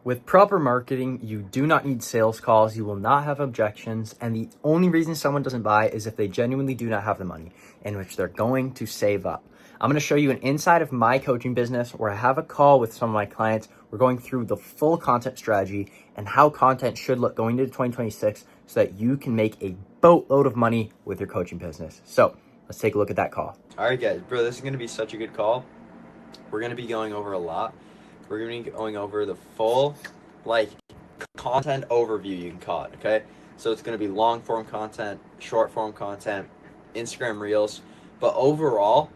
With proper marketing, you do not need sales calls, you will not have objections, and the only reason someone doesn't buy is if they genuinely do not have the money, in which they're going to save up. I'm going to show you an inside of my coaching business where I have a call with some of my clients. We're going through the full content strategy and how content should look going into 2026 so that you can make a boatload of money with your coaching business. So let's take a look at that call. All right, guys, bro, this is going to be such a good call. We're going to be going over a lot. We're going to be going over the full, content overview, you can call it, okay? So it's going to be long-form content, short-form content, Instagram Reels, but overall,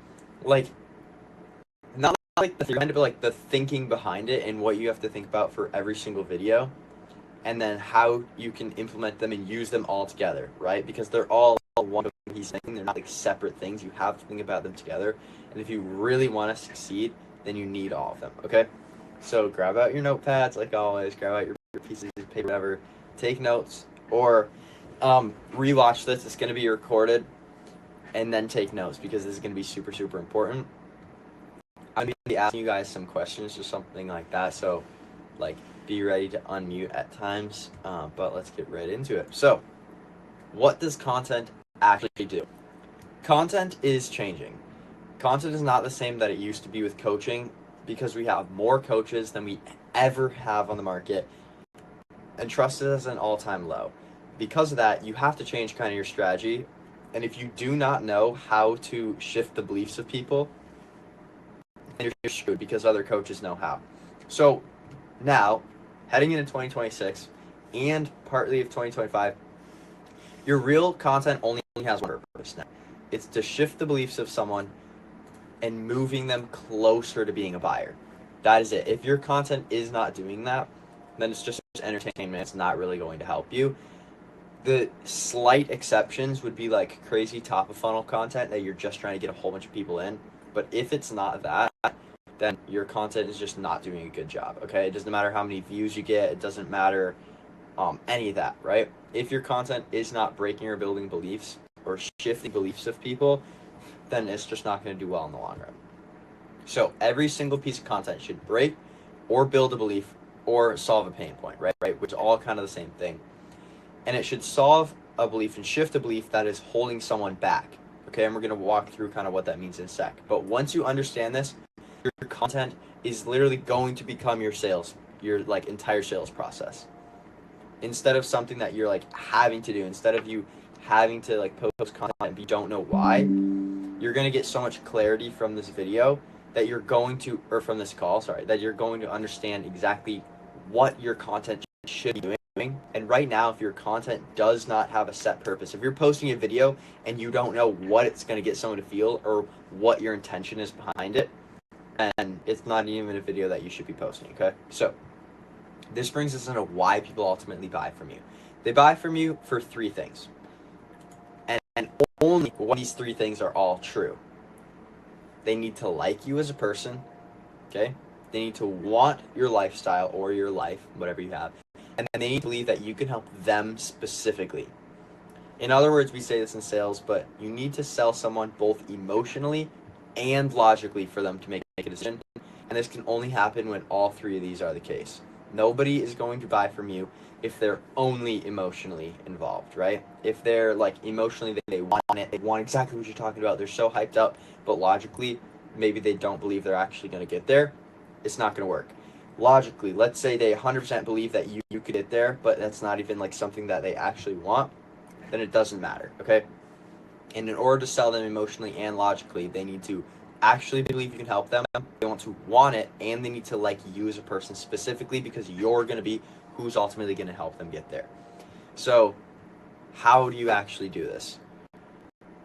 not like the kind of like the thinking behind it and what you have to think about for every single video, and then how you can implement them and use them all together, right? Because they're all one piece thing. They're not like separate things. You have to think about them together, and if you really want to succeed, then you need all of them, okay? So grab out your notepads, like always. Grab out your pieces of paper, whatever. Take notes, or rewatch this. It's going to be recorded, and then take notes because this is going to be super, super important. I'm going to be asking you guys some questions or something like that, so be ready to unmute at times, but let's get right into it. So what does content actually do? Content is changing. Content is not the same that it used to be with coaching, because we have more coaches than we ever have on the market, and trust is at an all-time low. Because of that, you have to change kind of your strategy, and if you do not know how to shift the beliefs of people, then you're screwed because other coaches know how. So now, heading into 2026 and partly of 2025, your real content only has one purpose now. It's to shift the beliefs of someone and moving them closer to being a buyer. That is it. If your content is not doing that, then it's just entertainment. It's not really going to help you. The slight exceptions would be like crazy top of funnel content that you're just trying to get a whole bunch of people in. But if it's not that, then your content is just not doing a good job, okay? It doesn't matter how many views you get. It doesn't matter any of that, right? If your content is not breaking or building beliefs or shifting beliefs of people, then it's just not going to do well in the long run. So every single piece of content should break or build a belief or solve a pain point, right? Which is all kind of the same thing. And it should solve a belief and shift a belief that is holding someone back, okay? And we're going to walk through kind of what that means in a sec. But once you understand this, your content is literally going to become your entire sales process. Instead of something that you're having to do, instead of you having to post content and you don't know why, you're going to get so much clarity from this video that you're going to, or from this call, that you're going to understand exactly what your content should be doing. And right now, if your content does not have a set purpose, if you're posting a video and you don't know what it's going to get someone to feel or what your intention is behind it, and it's not even a video that you should be posting, okay? So this brings us into why people ultimately buy from you. They buy from you for three things. And only one of these three things are all true. They need to like you as a person, okay? They need to want your lifestyle or your life, whatever you have. And then they need to believe that you can help them specifically. In other words, we say this in sales, but you need to sell someone both emotionally and logically for them to make a decision. And this can only happen when all three of these are the case. Nobody is going to buy from you if they're only emotionally involved, right? If they're emotionally, they want it, they want exactly what you're talking about, they're so hyped up, but logically, maybe they don't believe they're actually going to get there, it's not going to work. Logically, let's say they 100% believe that you could get there, but that's not even something that they actually want, then it doesn't matter, okay? And in order to sell them emotionally and logically, they need to actually believe you can help them, they want it, and they need to like you as a person specifically, because you're going to be who's ultimately going to help them get there. So how do you actually do this?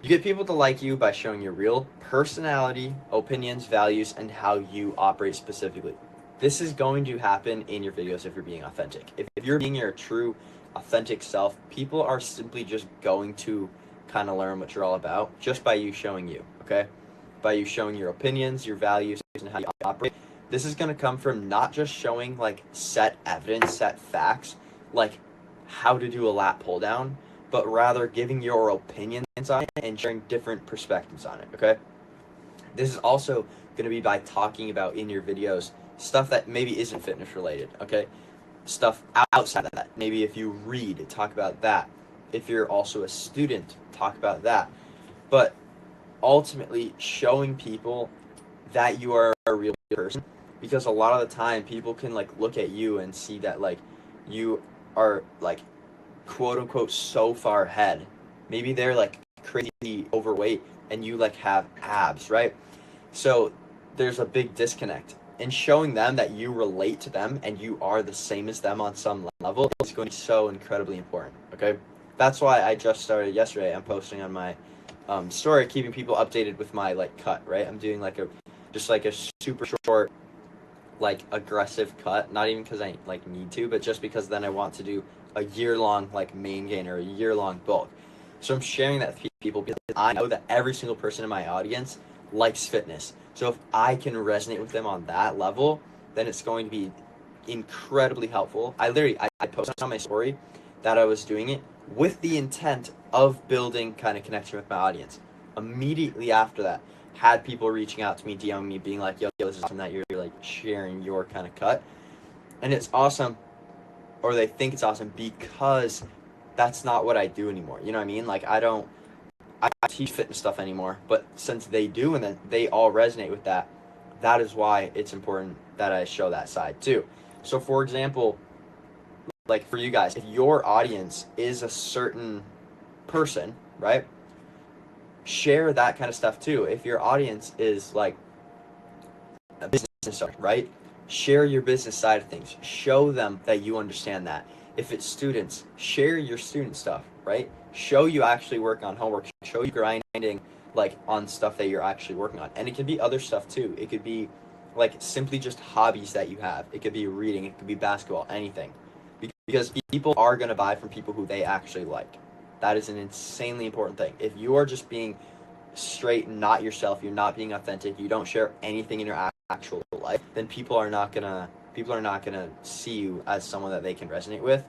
You get people to like you by showing your real personality, opinions, values, and how you operate specifically. This is going to happen in your videos if you're being authentic. If you're being your true, authentic self, people are simply just going to kind of learn what you're all about just by you showing you, okay? By you showing your opinions, your values, and how you operate. This is going to come from not just showing set evidence, set facts, how to do a lat pull down, but rather giving your opinions on it and sharing different perspectives on it, okay? This is also going to be by talking about in your videos stuff that maybe isn't fitness related, okay? stuff outside of that. Maybe if you read, talk about that. If you're also a student, talk about that. But ultimately showing people that you are a real person, because a lot of the time people can like look at you and see that like you are like quote unquote so far ahead. Maybe they're like crazy overweight and you like have abs, right? So there's a big disconnect. And showing them that you relate to them and you are the same as them on some level is going to be so incredibly important. Okay, that's why I just started yesterday. I'm posting on my story, keeping people updated with my like cut. Right, I'm doing like a just like a super short, like aggressive cut. Not even because I like need to, but just because then I want to do a year long like main gain or a year long bulk. So I'm sharing that with people because I know that every single person in my audience likes fitness. So if I can resonate with them on that level, then it's going to be incredibly helpful. I posted on my story that I was doing it with the intent of building kind of connection with my audience. Immediately after that, had people reaching out to me, DMing me, being like, yo, this is awesome that you're like sharing your kind of cut. And it's awesome, or they think it's awesome because that's not what I do anymore. You know what I mean? Like I teach fitness stuff anymore, but since they do and then they all resonate with that, that is why it's important that I show that side too. So for example, like for you guys, if your audience is a certain person, right? Share that kind of stuff too. If your audience is like a business owner, right? Share your business side of things. Show them that you understand that. If it's students, share your student stuff, right? Show you actually work on homework. Show you grinding like on stuff that you're actually working on. And it can be other stuff too. It could be like simply just hobbies that you have. It could be reading, it could be basketball, anything. Because people are going to buy from people who they actually like. That is an insanely important thing. If you are just being straight, not yourself, you're not being authentic, you don't share anything in your actual life, then people are not gonna see you as someone that they can resonate with.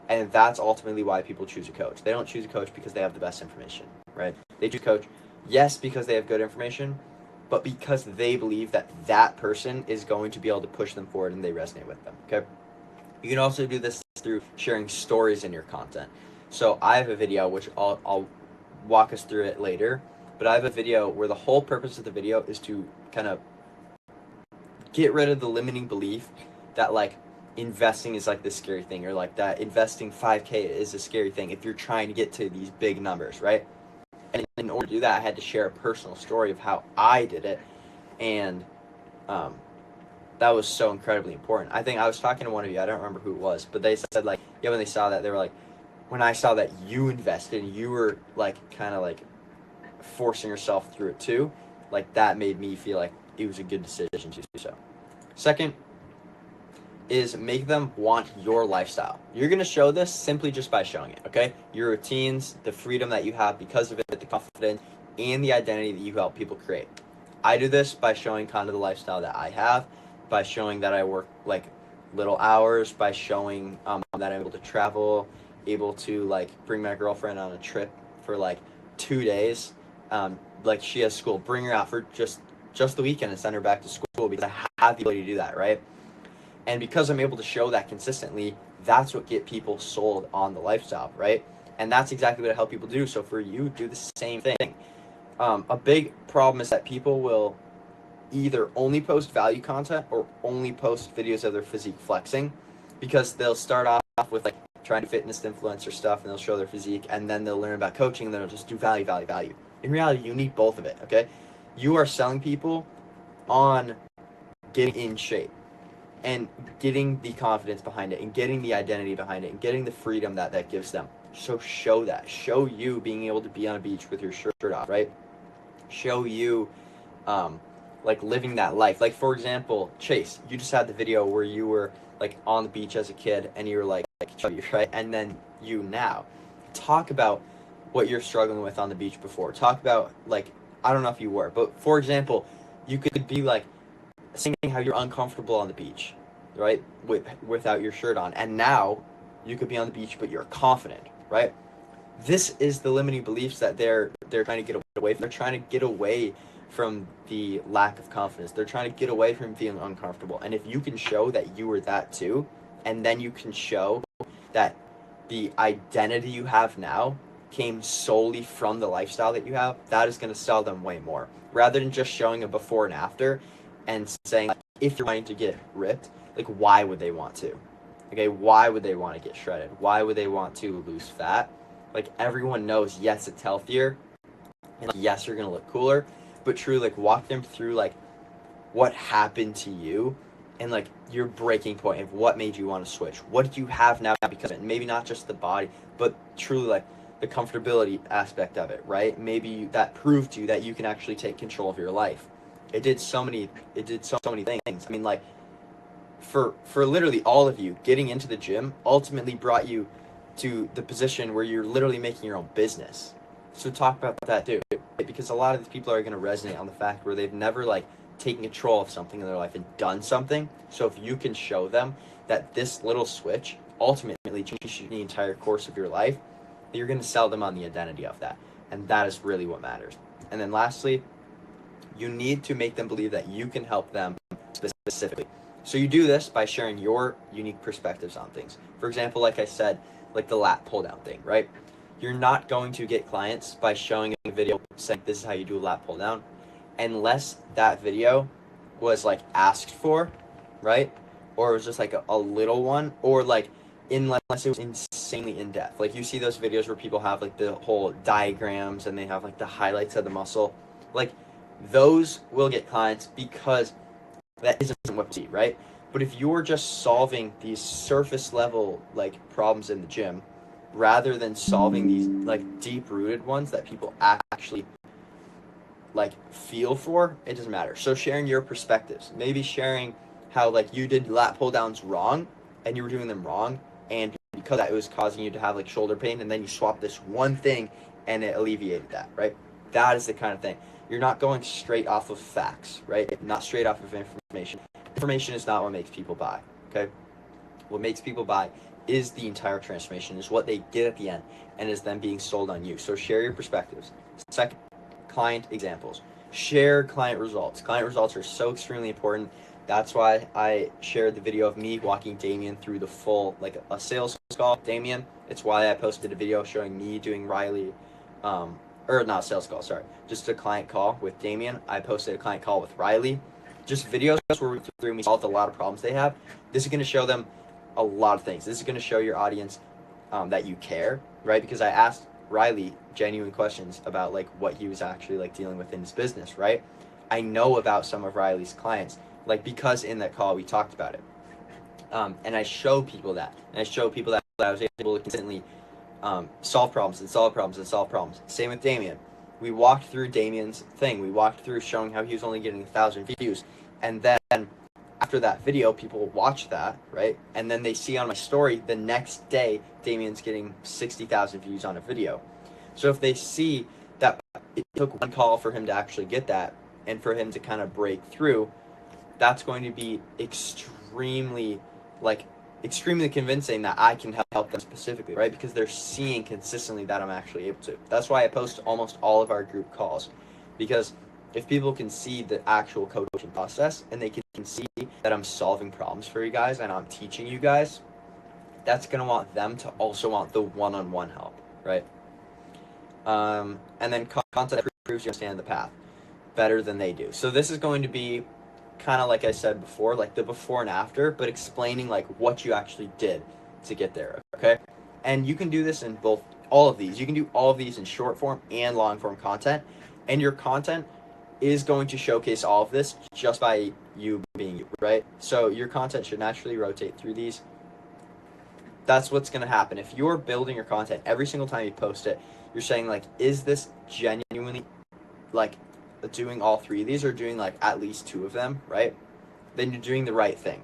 And that's ultimately why people choose a coach. They don't choose a coach because they have the best information, right? They choose a coach, yes, because they have good information, but because they believe that that person is going to be able to push them forward and they resonate with them. Okay, you can also do this through sharing stories in your content. So I have a video which I'll walk us through it later, but I have a video where the whole purpose of the video is to kind of get rid of the limiting belief that like investing is like this scary thing, or like that investing 5K is a scary thing if you're trying to get to these big numbers, right? And in order to do that, I had to share a personal story of how I did it, and that was so incredibly important. I think I was talking to one of you, I don't remember who it was, but they said like, yeah, when they saw that, they were like, when I saw that you invested and you were like kind of like forcing yourself through it too, like that made me feel like it was a good decision to do so. Second is make them want your lifestyle. You're going to show this simply just by showing it, okay? Your routines, the freedom that you have because of it, the confidence, and the identity that you help people create. I do this by showing kind of the lifestyle that I have, by showing that I work like little hours, by showing that I'm able to travel, able to like bring my girlfriend on a trip for like 2 days. Like she has school, bring her out for just the weekend and send her back to school because I have the ability to do that, right? And because I'm able to show that consistently, that's what get people sold on the lifestyle, right? And that's exactly what I help people do. So for you, do the same thing. A big problem is that people will either only post value content or only post videos of their physique flexing, because they'll start off with like trying to fitness influencer stuff and they'll show their physique, and then they'll learn about coaching and then they'll just do value. In reality, you need both of it, okay? You are selling people on getting in shape and getting the confidence behind it and getting the identity behind it and getting the freedom that gives them. So show that. Show you being able to be on a beach with your shirt off, right? Show you like living that life. Like for example, Chase, you just had the video where you were like on the beach as a kid and you were like chubby, right? And then you now talk about what you're struggling with on the beach before. Talk about like, I don't know if you were, but for example, you could be like saying how you're uncomfortable on the beach, right? Without your shirt on. And now you could be on the beach but you're confident, right? This is the limiting beliefs that they're trying to get away from. They're trying to get away from the lack of confidence. They're trying to get away from feeling uncomfortable. And if you can show that you were that too, and then you can show that the identity you have now came solely from the lifestyle that you have, that is going to sell them way more. Rather than just showing a before and after and saying, like, if you're wanting to get ripped, like, why would they want to? Okay, why would they want to get shredded? Why would they want to lose fat? Like, everyone knows, yes, it's healthier, and like, yes, you're going to look cooler, but truly, like, walk them through, like, what happened to you and, like, your breaking point of what made you want to switch. What do you have now because of it? Maybe not just the body, but truly, like, the comfortability aspect of it, right? Maybe that proved to you that you can actually take control of your life. It did so many things. I mean, like, for literally all of you, getting into the gym ultimately brought you to the position where you're literally making your own business. So talk about that too, because a lot of these people are going to resonate on the fact where they've never, like, taken control of something in their life and done something. So if you can show them that this little switch ultimately changes the entire course of your life, you're going to sell them on the identity of that. And that is really what matters. And then lastly, you need to make them believe that you can help them specifically. So you do this by sharing your unique perspectives on things. For example, like I said, like the lat pull down thing, right? You're not going to get clients by showing a video saying this is how you do a lat pull down, unless that video was, like, asked for, right? Or it was just like a little one, or like unless it was insanely in depth. Like, you see those videos where people have, like, the whole diagrams and they have, like, the highlights of the muscle. Like, those will get clients because that isn't what we see, right? But if you're just solving these surface level, like, problems in the gym, rather than solving these, like, deep rooted ones that people actually, like, feel for, it doesn't matter. So sharing your perspectives, maybe sharing how, like, you did lat pull downs wrong and you were doing them wrong, and because that, it was causing you to have, like, shoulder pain, and then you swap this one thing and it alleviated that, right? That is the kind of thing. You're not going straight off of facts, right? Not straight off of information. Information is not what makes people buy, okay? What makes people buy is the entire transformation, is what they get at the end, and is them being sold on you. So share your perspectives. Second, client examples. Share client results. Client results are so extremely important. That's why I shared the video of me walking Damien through the full, like, a sales call. Damien, it's why I posted a video showing me doing Riley, or not a sales call, sorry, just a client call with Damien. I posted a client call with Riley. Just videos where we solved a lot of problems they have. This is going to show them a lot of things. This is going to show your audience that you care, right? Because I asked Riley genuine questions about, like, what he was actually, like, dealing with in his business, right? I know about some of Riley's clients, like, because in that call we talked about it. And I show people that. And I show people that I was able to consistently solve problems and solve problems and solve problems. Same with Damien. We walked through Damien's thing. We walked through showing how he was only getting 1,000 views. And then after that video, people watch that, right? And then they see on my story the next day, Damien's getting 60,000 views on a video. So if they see that it took one call for him to actually get that and for him to kind of break through, that's going to be extremely convincing that I can help them specifically, right? Because they're seeing consistently that I'm actually able to. That's why I post almost all of our group calls, because if people can see the actual coaching process and they can see that I'm solving problems for you guys and I'm teaching you guys, that's going to want them to also want the one-on-one help, right? And then content that proves you understand the path better than they do. So this is going to be kind of like I said before, like the before and after, but explaining, like, what you actually did to get there, okay? And you can do this in all of these. You can do all of these in short form and long form content, and your content is going to showcase all of this just by you being you, right? So your content should naturally rotate through these. That's what's going to happen. If you're building your content every single time you post it, you're saying, like, is this genuinely, like, doing all three of these, or doing, like, at least two of them, right? Then you're doing the right thing.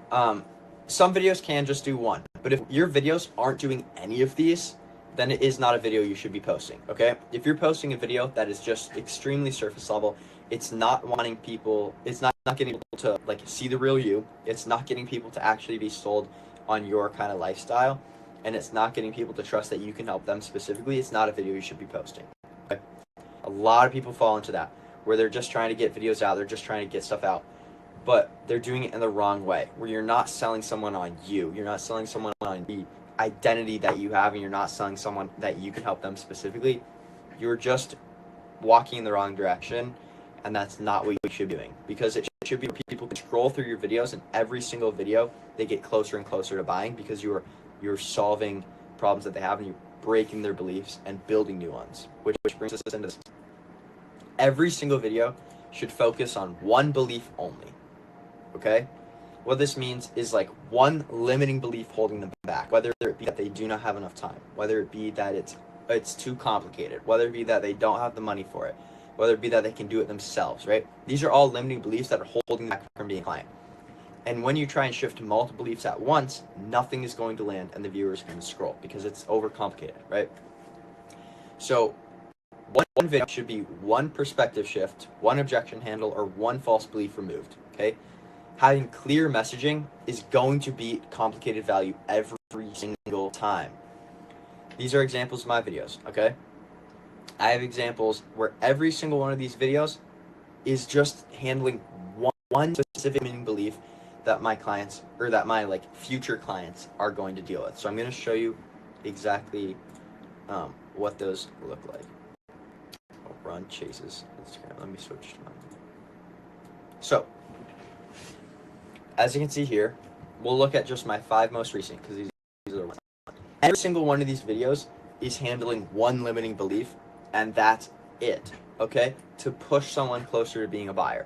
Some videos can just do one, but if your videos aren't doing any of these, then it is not a video you should be posting, okay? If you're posting a video that is just extremely surface level, it's not wanting people, it's not getting people to, like, see the real you, it's not getting people to actually be sold on your kind of lifestyle, and it's not getting people to trust that you can help them specifically, it's not a video you should be posting, okay? A lot of people fall into that, where they're just trying to get videos out, they're just trying to get stuff out. but they're doing it in the wrong way, where you're not selling someone on you. You're not selling someone on the identity that you have, and you're not selling someone that you can help them specifically. You're just walking in the wrong direction, and that's not what you should be doing, because it should be where people can scroll through your videos, and every single video they get closer and closer to buying, because you're solving problems that they have, and you're breaking their beliefs and building new ones, which brings us into this. Every single video should focus on one belief only. Okay? What this means is like one limiting belief holding them back, whether it be that they do not have enough time, whether it be that it's too complicated, whether it be that they don't have the money for it, whether it be that they can do it themselves, right? These are all limiting beliefs that are holding back from being a client. And when you try and shift multiple beliefs at once, nothing is going to land, and the viewer is going to scroll because it's overcomplicated, right? So one video should be one perspective shift, one objection handle, or one false belief removed, okay? Having clear messaging is going to beat complicated value every single time. These are examples of my videos, okay? I have examples where every single one of these videos is just handling one specific limiting belief that my clients, or that my like future clients are going to deal with. So I'm going to show you exactly what those look like. Oh, run chases Instagram. Let me switch to mine. So as you can see here, we'll look at just my 5 most recent, because these are the ones. Every single one of these videos is handling one limiting belief, and that's it, okay? To push someone closer to being a buyer.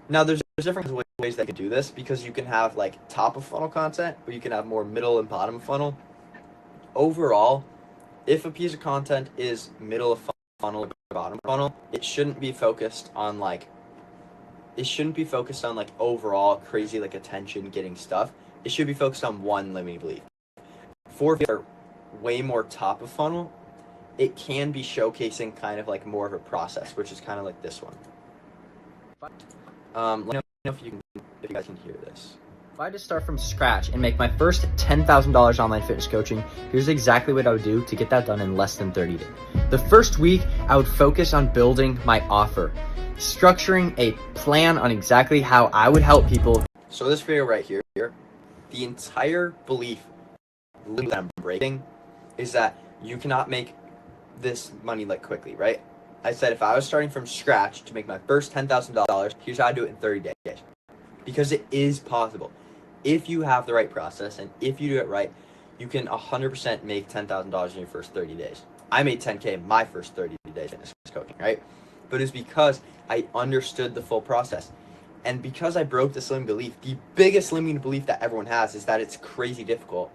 Now, there's different ways that you can do this, because you can have like top of funnel content, or you can have more middle and bottom of funnel. Overall, if a piece of content is middle of funnel or bottom of funnel, it shouldn't be focused on like overall crazy like attention getting stuff. It should be focused on one limiting belief. For videos that are way more top of funnel, it can be showcasing kind of like more of a process, which is kind of like this one. Let me know if you guys can hear this. If I had to start from scratch and make my first $10,000 online fitness coaching, here's exactly what I would do to get that done in less than 30 days. The first week, I would focus on building my offer, structuring a plan on exactly how I would help people. So this video right here, the entire belief that I'm breaking is that you cannot make this money like quickly, right? I said if I was starting from scratch to make my first $10,000, here's how I do it in 30 days. Because it is possible. If you have the right process and if you do it right, you can 100% make $10,000 in your first 30 days. I made 10K my first 30 days fitness coaching, right? But it's because I understood the full process. And because I broke this limiting belief, the biggest limiting belief that everyone has is that it's crazy difficult.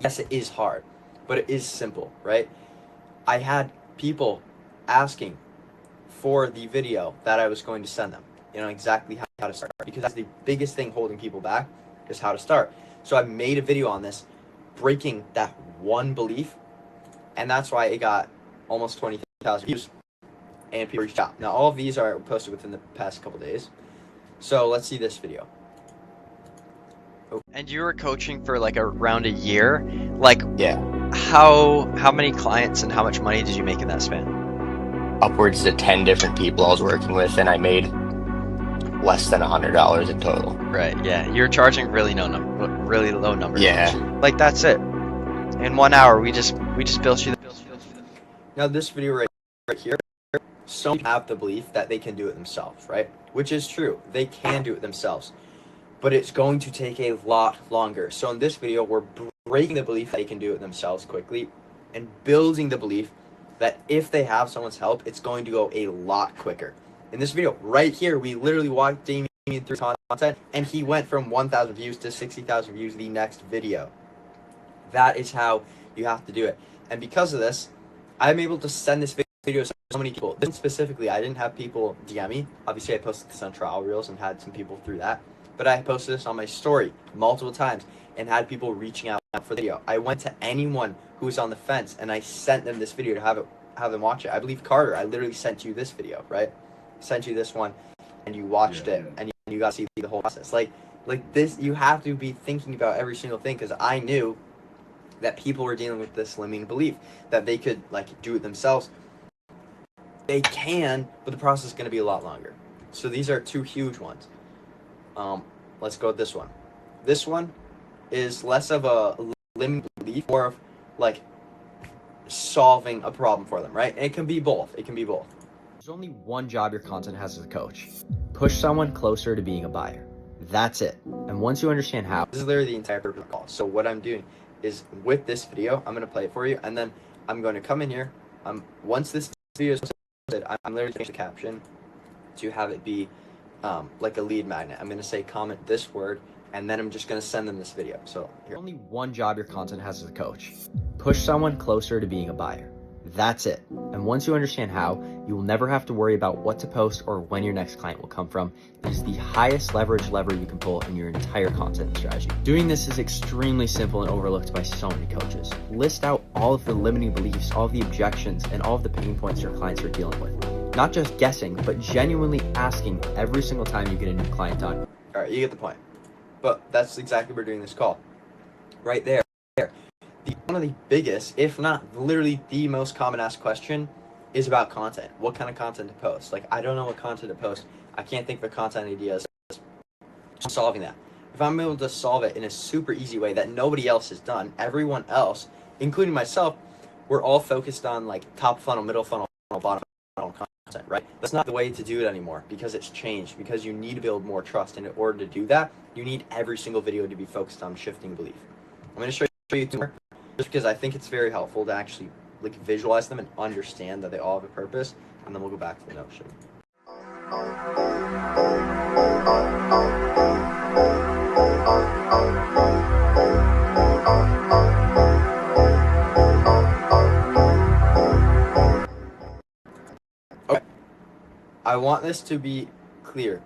Yes, it is hard, but it is simple, right? I had people asking for the video that I was going to send them, exactly how to start, because that's the biggest thing holding people back is how to start. So I made a video on this, breaking that one belief, and that's why it got almost 20,000 views, and people reached out. Now all of these are posted within the past couple days. So let's see this video. And you were coaching for like around a year. Like, Yeah, how many clients and how much money did you make in that span? upwards to 10 different people I was working with, and I made less than $100 in total. Right. Yeah. You're charging really low numbers. Yeah. Like that's it. In 1 hour, we just built you. Now this video right here, some have the belief that they can do it themselves, right? Which is true. They can do it themselves. But it's going to take a lot longer. So in this video, we're breaking the belief that they can do it themselves quickly and building the belief that if they have someone's help, it's going to go a lot quicker. In this video right here, we literally walked Damien through content, and he went from 1,000 views to 60,000 views the next video. That is how you have to do it. And because of this, I'm able to send this video to so many people. This specifically, I didn't have people DM me. Obviously, I posted this on Trial Reels and had some people through that. But I posted this on my story multiple times and had people reaching out for the video. I went to anyone who was on the fence and I sent them this video to have them watch it. I believe Carter, I literally sent you this video, right? Sent you this one and you watched it and you got to see the whole process. Like this, you have to be thinking about every single thing, because I knew that people were dealing with this limiting belief that they could like do it themselves. They can, but the process is going to be a lot longer. So these are 2 huge ones. Let's go with this one. This one is less of a limiting belief, more of like solving a problem for them, right? And it can be both. It can be both. There's only one job your content has as a coach. Push someone closer to being a buyer. That's it. And once you understand how, This is literally the entire purpose of the call. So what I'm doing is with this video, I'm going to play it for you, and then I'm going to come in here. Once this video is posted, I'm literally changing the caption to have it be like a lead magnet. I'm going to say comment this word, and then I'm just going to send them this video. So here. there's only one job your content has as a coach. Push someone closer to being a buyer. That's it. And once you understand how, you will never have to worry about what to post or when your next client will come from. It is the highest leverage lever you can pull in your entire content strategy. Doing this is extremely simple and overlooked by so many coaches. List out all of the limiting beliefs, all of the objections, and all of the pain points your clients are dealing with. Not just guessing, but genuinely asking every single time you get a new client on. All right, you get the point. But that's exactly what we're doing this call. Right there. One of the biggest, if not literally the most common asked question is about content. What kind of content to post? Like, I don't know what content to post. I can't think of a content idea. I'm solving that. If I'm able to solve it in a super easy way that nobody else has done, everyone else, including myself, we're all focused on like top funnel, middle funnel, bottom funnel content, right? That's not the way to do it anymore because it's changed, because you need to build more trust. And in order to do that, you need every single video to be focused on shifting belief. I'm going to show you two more, just because I think it's very helpful to actually like visualize them and understand that they all have a purpose, and then we'll go back to the Notion. Okay. I want this to be clear.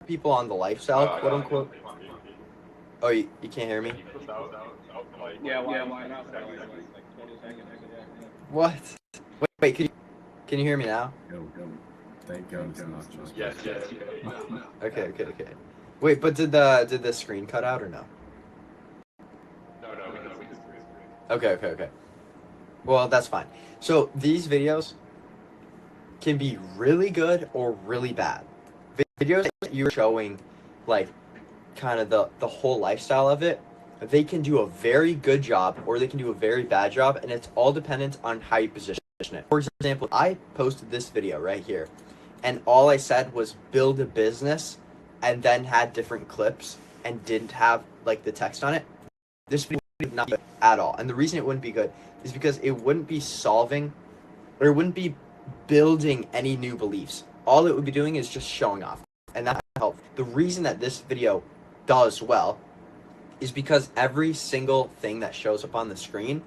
People on the lifestyle, quote unquote. Oh, you can't hear me? Yeah, why not? What? Wait, can you hear me now? Thank God it's not just. Yes. Okay. Wait, but did the screen cut out or no? No, we just. Okay. Well, that's fine. So these videos can be really good or really bad. Videos that you're showing, like, kind of the whole lifestyle of it, they can do a very good job or they can do a very bad job, and it's all dependent on how you position it. For example, I posted this video right here, and all I said was build a business and then had different clips and didn't have, like, the text on it. This video would not be good at all. And the reason it wouldn't be good is because it wouldn't be solving, or it wouldn't be building any new beliefs. All it would be doing is just showing off. And that helps. The reason that this video does well is because every single thing that shows up on the screen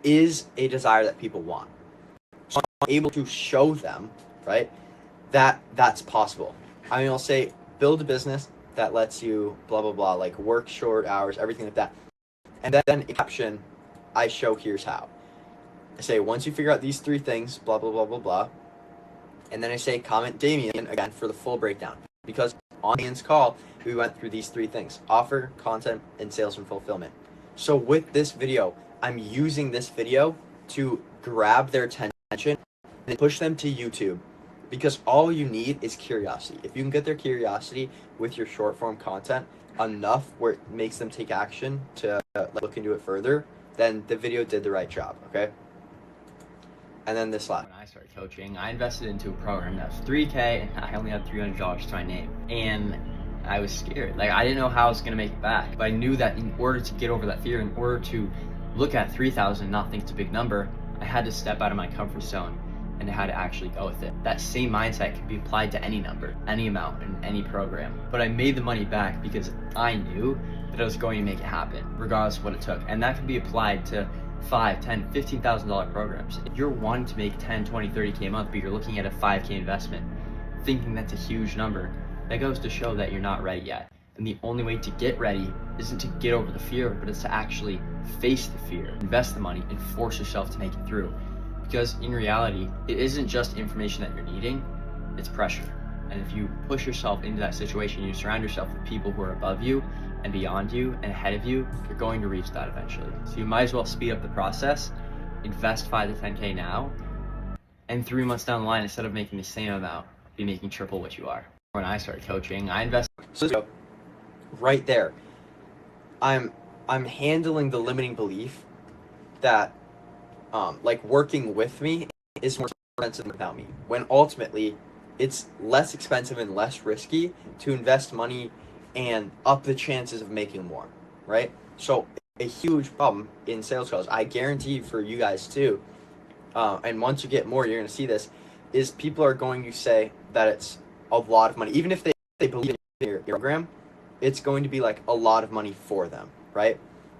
is a desire that people want. So I'm able to show them, right, that's possible. I mean, I'll say build a business that lets you blah, blah, blah, like work short hours, everything like that. And then in caption, I show here's how. I say, once you figure out these 3 things, blah, blah, blah, blah, blah. And then I say, comment Damien again for the full breakdown. Because on Damien's call, we went through these 3 things: offer, content, and sales and fulfillment. So with this video, I'm using this video to grab their attention and push them to YouTube. Because all you need is curiosity. If you can get their curiosity with your short form content enough where it makes them take action to look into it further, then the video did the right job, okay? And then this last. When I started coaching, I invested into a program that was $3K, and I only had $300 to my name. And I was scared. Like, I didn't know how I was going to make it back. But I knew that in order to get over that fear, in order to look at 3,000 and not think it's a big number, I had to step out of my comfort zone and how to actually go with it. That same mindset can be applied to any number, any amount, in any program. But I made the money back because I knew that I was going to make it happen, regardless of what it took. And that can be applied to $5, $10, $15,000 programs. If you're wanting to make 10, 20, 30K a month, but you're looking at a 5K investment, thinking that's a huge number, that goes to show that you're not ready yet. And the only way to get ready isn't to get over the fear, but it's to actually face the fear, invest the money, and force yourself to make it through. Because in reality, it isn't just information that you're needing, it's pressure. And if you push yourself into that situation, you surround yourself with people who are above you and beyond you and ahead of you, you're going to reach that eventually. So you might as well speed up the process, invest 5 to 10K now, and 3 months down the line, instead of making the same amount, be making triple what you are. When I started coaching, I invested. So right there, I'm handling the limiting belief that like working with me is more expensive without me, when ultimately it's less expensive and less risky to invest money and up the chances of making more, right? So a huge problem in sales calls, I guarantee for you guys too, and once you get more, you're going to see this, is people are going to say that it's a lot of money. Even if they believe in your program, it's going to be like a lot of money for them, right?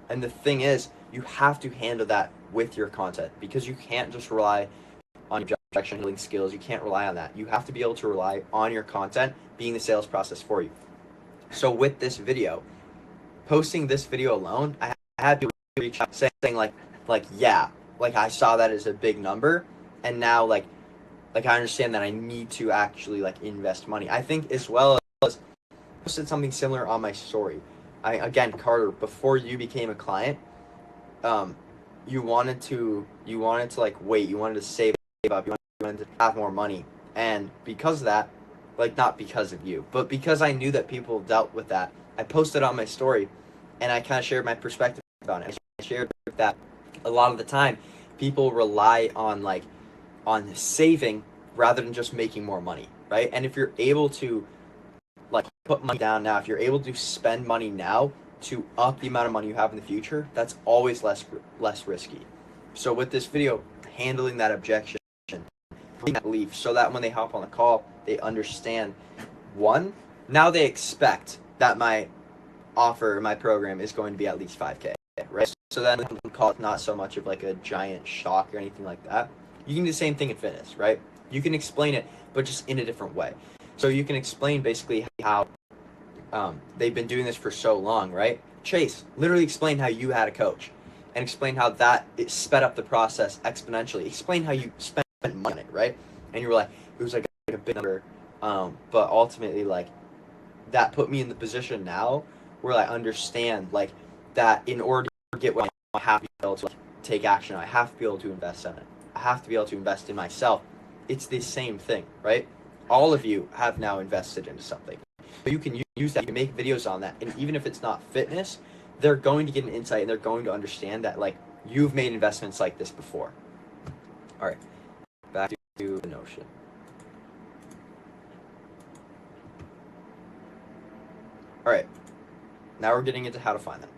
And the thing is, you have to handle that with your content, because you can't just rely on your objection handling skills. You can't rely on that. You have to be able to rely on your content being the sales process for you. So with this video, posting this video alone, I had to reach out saying like yeah, like I saw that as a big number, and now like I understand that I need to actually like invest money. I think as well as I posted something similar on my story. Again, Carter, before you became a client, you wanted to like wait, you wanted to save up, you wanted to have more money, and because of that, like not because of you, but because I knew that people dealt with that, I posted on my story, and I kind of shared my perspective on it. I shared that a lot of the time, people rely on saving rather than just making more money, right? And if you're able to like put money down now, if you're able to spend money now to up the amount of money you have in the future, that's always less risky. So with this video, handling that objection, that belief, so that when they hop on the call, they understand, one, now they expect that my offer, my program is going to be at least 5K, right? So then the call is not so much of like a giant shock or anything like that. You can do the same thing in fitness, right? You can explain it, but just in a different way. So you can explain basically how they've been doing this for so long, right? Chase literally explained how you had a coach, and explain how that it sped up the process exponentially. Explain how you spent money on it, right? And you were like, it was like a big number, but ultimately like that put me in the position now where I understand like that in order to get what I have to be able to take action, I have to be able to invest in it. I have to be able to invest in myself. It's the same thing, right? All of you have now invested into something. So you can use that, you can make videos on that, and even if it's not fitness, they're going to get an insight and they're going to understand that like you've made investments like this before. All right, back to the Notion. All right, now we're getting into how to find them.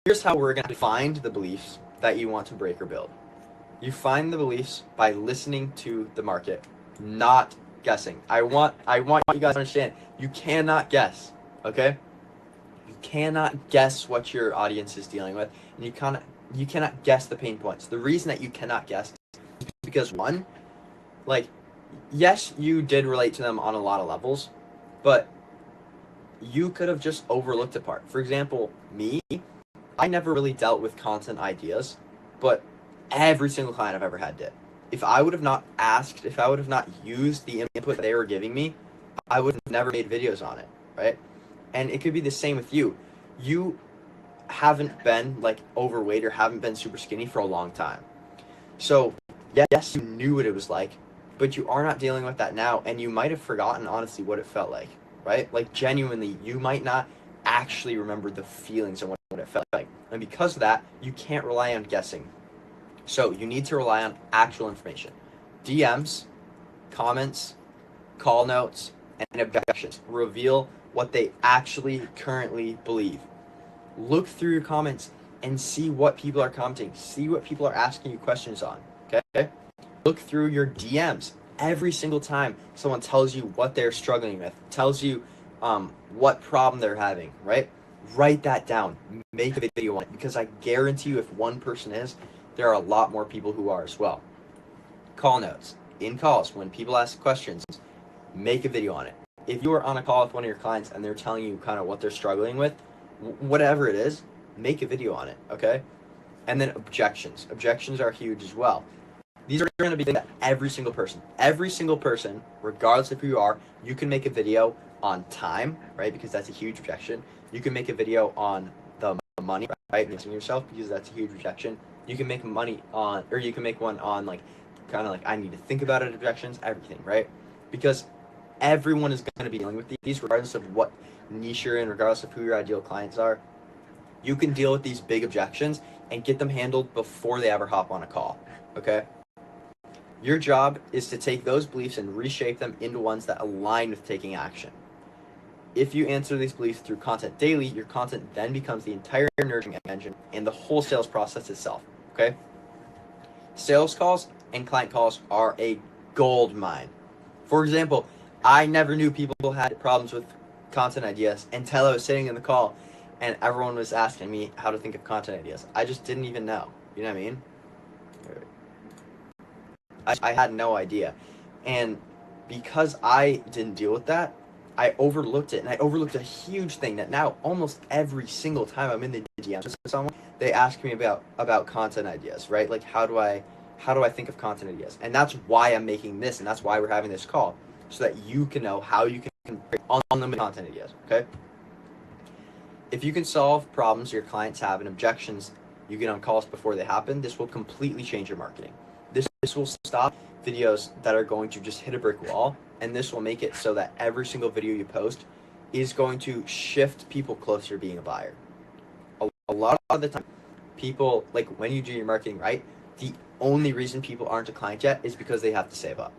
Here's how we're going to find the beliefs that you want to break or build. You find the beliefs by listening to the market, not guessing. I want you guys to understand, you cannot guess, okay? You cannot guess what your audience is dealing with, and you cannot guess the pain points. The reason that you cannot guess is because, one, like, yes, you did relate to them on a lot of levels, but you could have just overlooked a part. For example, me, I never really dealt with content ideas, but every single client I've ever had did. If I would have not asked, if I would have not used the input they were giving me, I would have never made videos on it, right? And it could be the same with you. You haven't been like overweight or haven't been super skinny for a long time. So yes, you knew what it was like, but you are not dealing with that now, and you might have forgotten honestly what it felt like, right? Like genuinely, you might not actually remember the feelings and what it felt like. And because of that, you can't rely on guessing. So you need to rely on actual information. DMs, comments, call notes, and objections reveal what they actually currently believe. Look through your comments and see what people are commenting. See what people are asking you questions on, okay? Look through your DMs. Every single time someone tells you what they're struggling with, tells you what problem they're having, right? Write that down. Make a video on it, because I guarantee you if one person is, there are a lot more people who are as well. Call notes. In calls, when people ask questions, make a video on it. If you are on a call with one of your clients and they're telling you kind of what they're struggling with, whatever it is, make a video on it, okay? And then objections. Objections are huge as well. These are going to be things that every single person, regardless of who you are, you can make a video on time, right? Because that's a huge objection. You can make a video on the money, right? Missing yourself, because that's a huge objection. You can make money on, or you can make one on like, kind of like, I need to think about it, objections, everything, right? Because everyone is going to be dealing with these, regardless of what niche you're in, regardless of who your ideal clients are. You can deal with these big objections and get them handled before they ever hop on a call, okay? Your job is to take those beliefs and reshape them into ones that align with taking action. If you answer these beliefs through content daily, your content then becomes the entire nurturing engine and the whole sales process itself, okay? Sales calls and client calls are a gold mine. For example, I never knew people had problems with content ideas until I was sitting in the call and everyone was asking me how to think of content ideas. I just didn't even know. You know what I mean? I had no idea. And because I didn't deal with that, I overlooked it. And I overlooked a huge thing that now almost every single time I'm in the DMs with someone, they ask me about content ideas, right? Like how do I think of content ideas? And that's why I'm making this, and that's why we're having this call, so that you can know how you can create unlimited content ideas, okay? If you can solve problems your clients have and objections you get on calls before they happen, this will completely change your marketing. This will stop videos that are going to just hit a brick wall, and this will make it so that every single video you post is going to shift people closer to being a buyer. A lot of the time, people, like when you do your marketing right, the only reason people aren't a client yet is because they have to save up.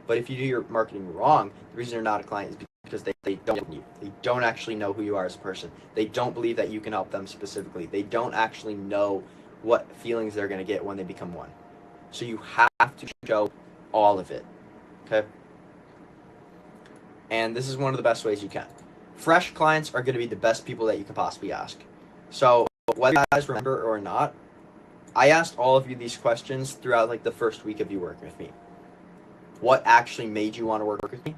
But if you do your marketing wrong, the reason they're not a client is because they don't know you. They don't actually know who you are as a person. They don't believe that you can help them specifically. They don't actually know what feelings they're going to get when they become one. So you have to show all of it, okay? And this is one of the best ways you can. Fresh clients are going to be the best people that you can possibly ask. So whether you guys remember or not, I asked all of you these questions throughout like the first week of you working with me. What actually made you want to work with me?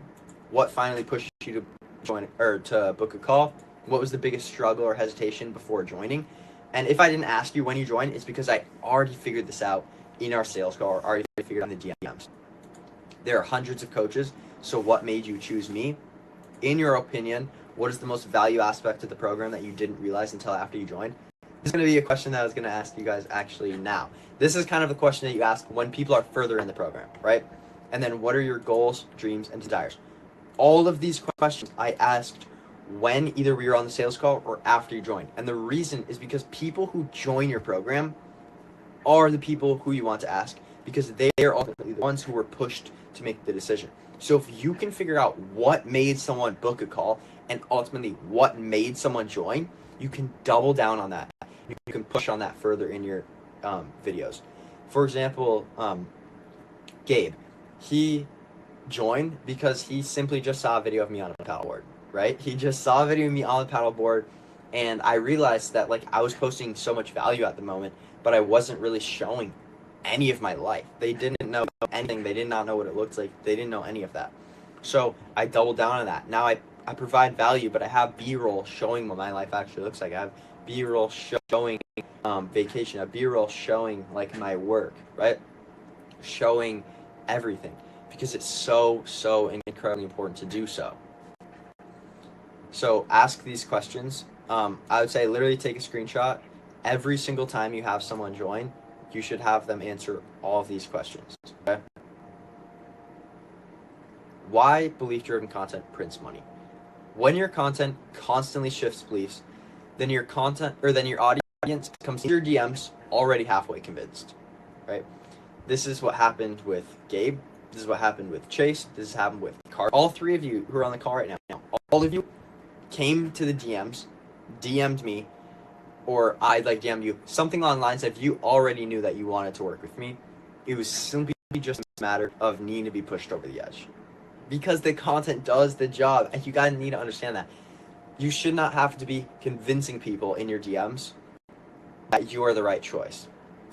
What finally pushed you to join or to book a call? What was the biggest struggle or hesitation before joining? And if I didn't ask you when you joined, it's because I already figured this out in our sales call, or already figured out in the DMs. There are hundreds of coaches, so what made you choose me? In your opinion, what is the most value aspect of the program that you didn't realize until after you joined? This is going to be a question that I was going to ask you guys actually now. This is kind of the question that you ask when people are further in the program, right? And then what are your goals, dreams, and desires? All of these questions I asked when either we were on the sales call or after you joined. And the reason is because people who join your program are the people who you want to ask, because they are ultimately the ones who were pushed to make the decision. So if you can figure out what made someone book a call and ultimately what made someone join, you can double down on that. You can push on that further in your videos. For example, Gabe, he joined because he simply just saw a video of me on a paddleboard, right? He just saw a video of me on the paddleboard, and I realized that like I was posting so much value at the moment, but I wasn't really showing any of my life. They didn't know anything. They did not know what it looked like. They didn't know any of that. So I doubled down on that. Now I provide value, but I have B-roll showing what my life actually looks like. I have B-roll showing vacation. I have B-roll showing like my work, right? Showing everything, because it's so incredibly important to do so. So ask these questions. I would say literally take a screenshot. Every single time you have someone join, you should have them answer all of these questions, okay? Why belief-driven content prints money? When your content constantly shifts beliefs, then your audience comes to your DMs already halfway convinced, right? This is what happened with Gabe. This is what happened with Chase. This has happened with Car. All three of you who are on the call right now, all of you came to the DMs, DM'd me, or I DM'd you, something along the lines of you already knew that you wanted to work with me. It was simply just a matter of needing to be pushed over the edge. Because the content does the job, and you guys need to understand that. You should not have to be convincing people in your DMs that you are the right choice.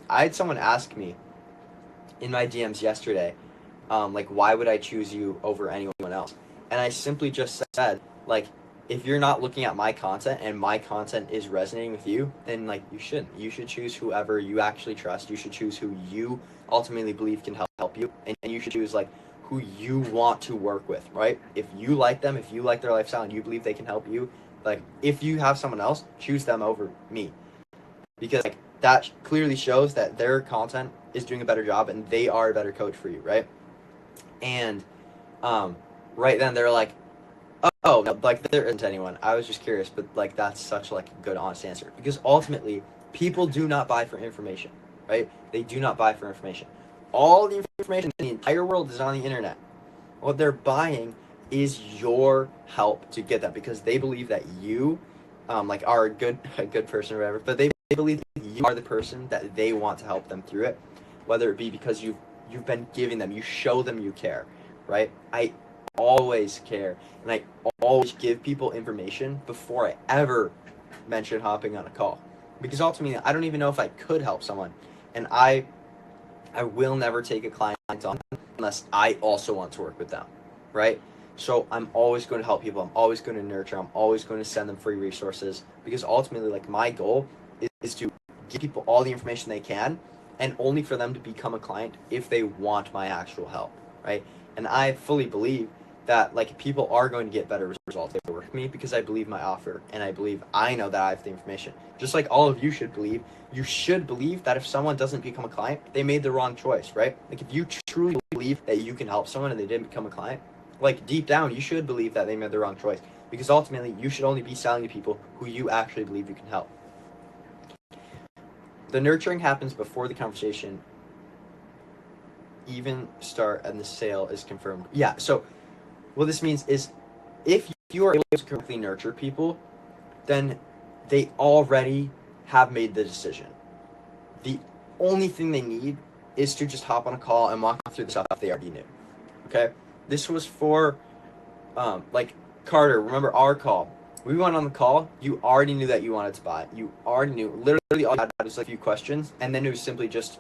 I had someone ask me in my DMs yesterday, why would I choose you over anyone else? And I simply just said, if you're not looking at my content and my content is resonating with you, then like you shouldn't. You should choose whoever you actually trust. You should choose who you ultimately believe can help you, and you should choose like who you want to work with, right? If you like them, if you like their lifestyle and you believe they can help you, like if you have someone else, choose them over me. Because like that clearly shows that their content is doing a better job and they are a better coach for you, right? And right then they're like, oh, no, like there isn't anyone. I was just curious, but like that's such like a good honest answer. Because ultimately, people do not buy for information, right? They do not buy for information. All the information in the entire world is on the internet. What they're buying is your help to get that, because they believe that you like are a good person or whatever, but they believe that you are the person that they want to help them through it, whether it be because you've been giving them, you show them you care, right? I always care, and I always give people information before I ever mention hopping on a call, because ultimately I don't even know if I could help someone, and I will never take a client on unless I also want to work with them, right? So I'm always going to help people. I'm always going to nurture. I'm always going to send them free resources, because ultimately, like, my goal is to give people all the information they can, and only for them to become a client if they want my actual help, right? And I fully believe that like people are going to get better results if they work with me, because I believe my offer, and I believe I know that I have the information. Just like all of you should believe. You should believe that if someone doesn't become a client, they made the wrong choice, right? Like if you truly believe that you can help someone and they didn't become a client, like deep down, you should believe that they made the wrong choice, because ultimately you should only be selling to people who you actually believe you can help. The nurturing happens before the conversation even start and the sale is confirmed. Yeah, so what this means is if you are able to correctly nurture people, then they already have made the decision. The only thing they need is to just hop on a call and walk through the stuff they already knew. Okay? This was for, like, Carter, remember our call? We went on the call, you already knew that you wanted to buy. You already knew. Literally all you had was like a few questions, and then it was simply just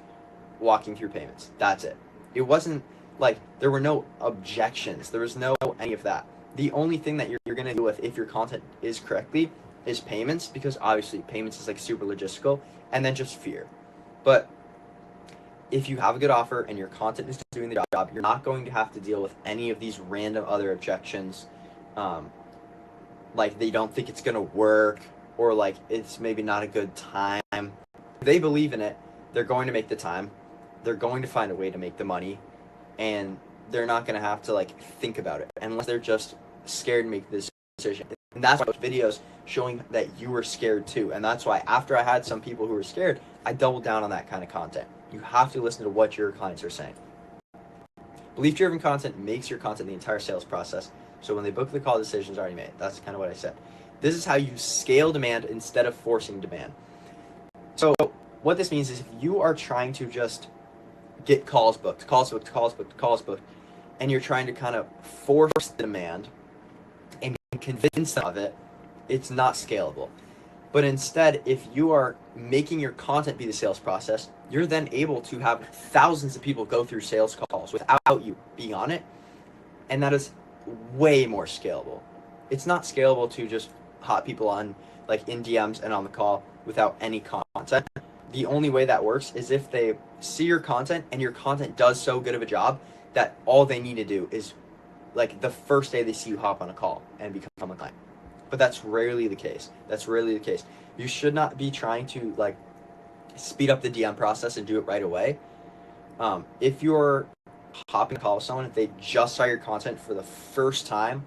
walking through payments. That's it. It wasn't like there were no objections. There was no any of that. The only thing that you're going to deal with if your content is correctly is payments, because obviously payments is like super logistical, and then just fear. But if you have a good offer and your content is doing the job, you're not going to have to deal with any of these random other objections, like they don't think it's going to work, or like it's maybe not a good time. If they believe in it, they're going to make the time. They're going to find a way to make the money, and they're not going to have to like think about it unless they're just scared to make this decision. And that's why those videos showing that you were scared too. And that's why after I had some people who were scared, I doubled down on that kind of content. You have to listen to what your clients are saying. Belief-driven content makes your content the entire sales process. So when they book the call, the decision's already made. That's kind of what I said. This is how you scale demand instead of forcing demand. So what this means is if you are trying to just get calls booked, and you're trying to kind of force the demand and convince them of it, it's not scalable. But instead, if you are making your content be the sales process, you're then able to have thousands of people go through sales calls without you being on it, and that is way more scalable. It's not scalable to just hot people on like in DMs and on the call without any content. The only way that works is if they see your content and your content does so good of a job that all they need to do is like the first day they see you hop on a call and become a client. But that's rarely the case. You should not be trying to like speed up the DM process and do it right away. If you're hopping a call with someone, if they just saw your content for the first time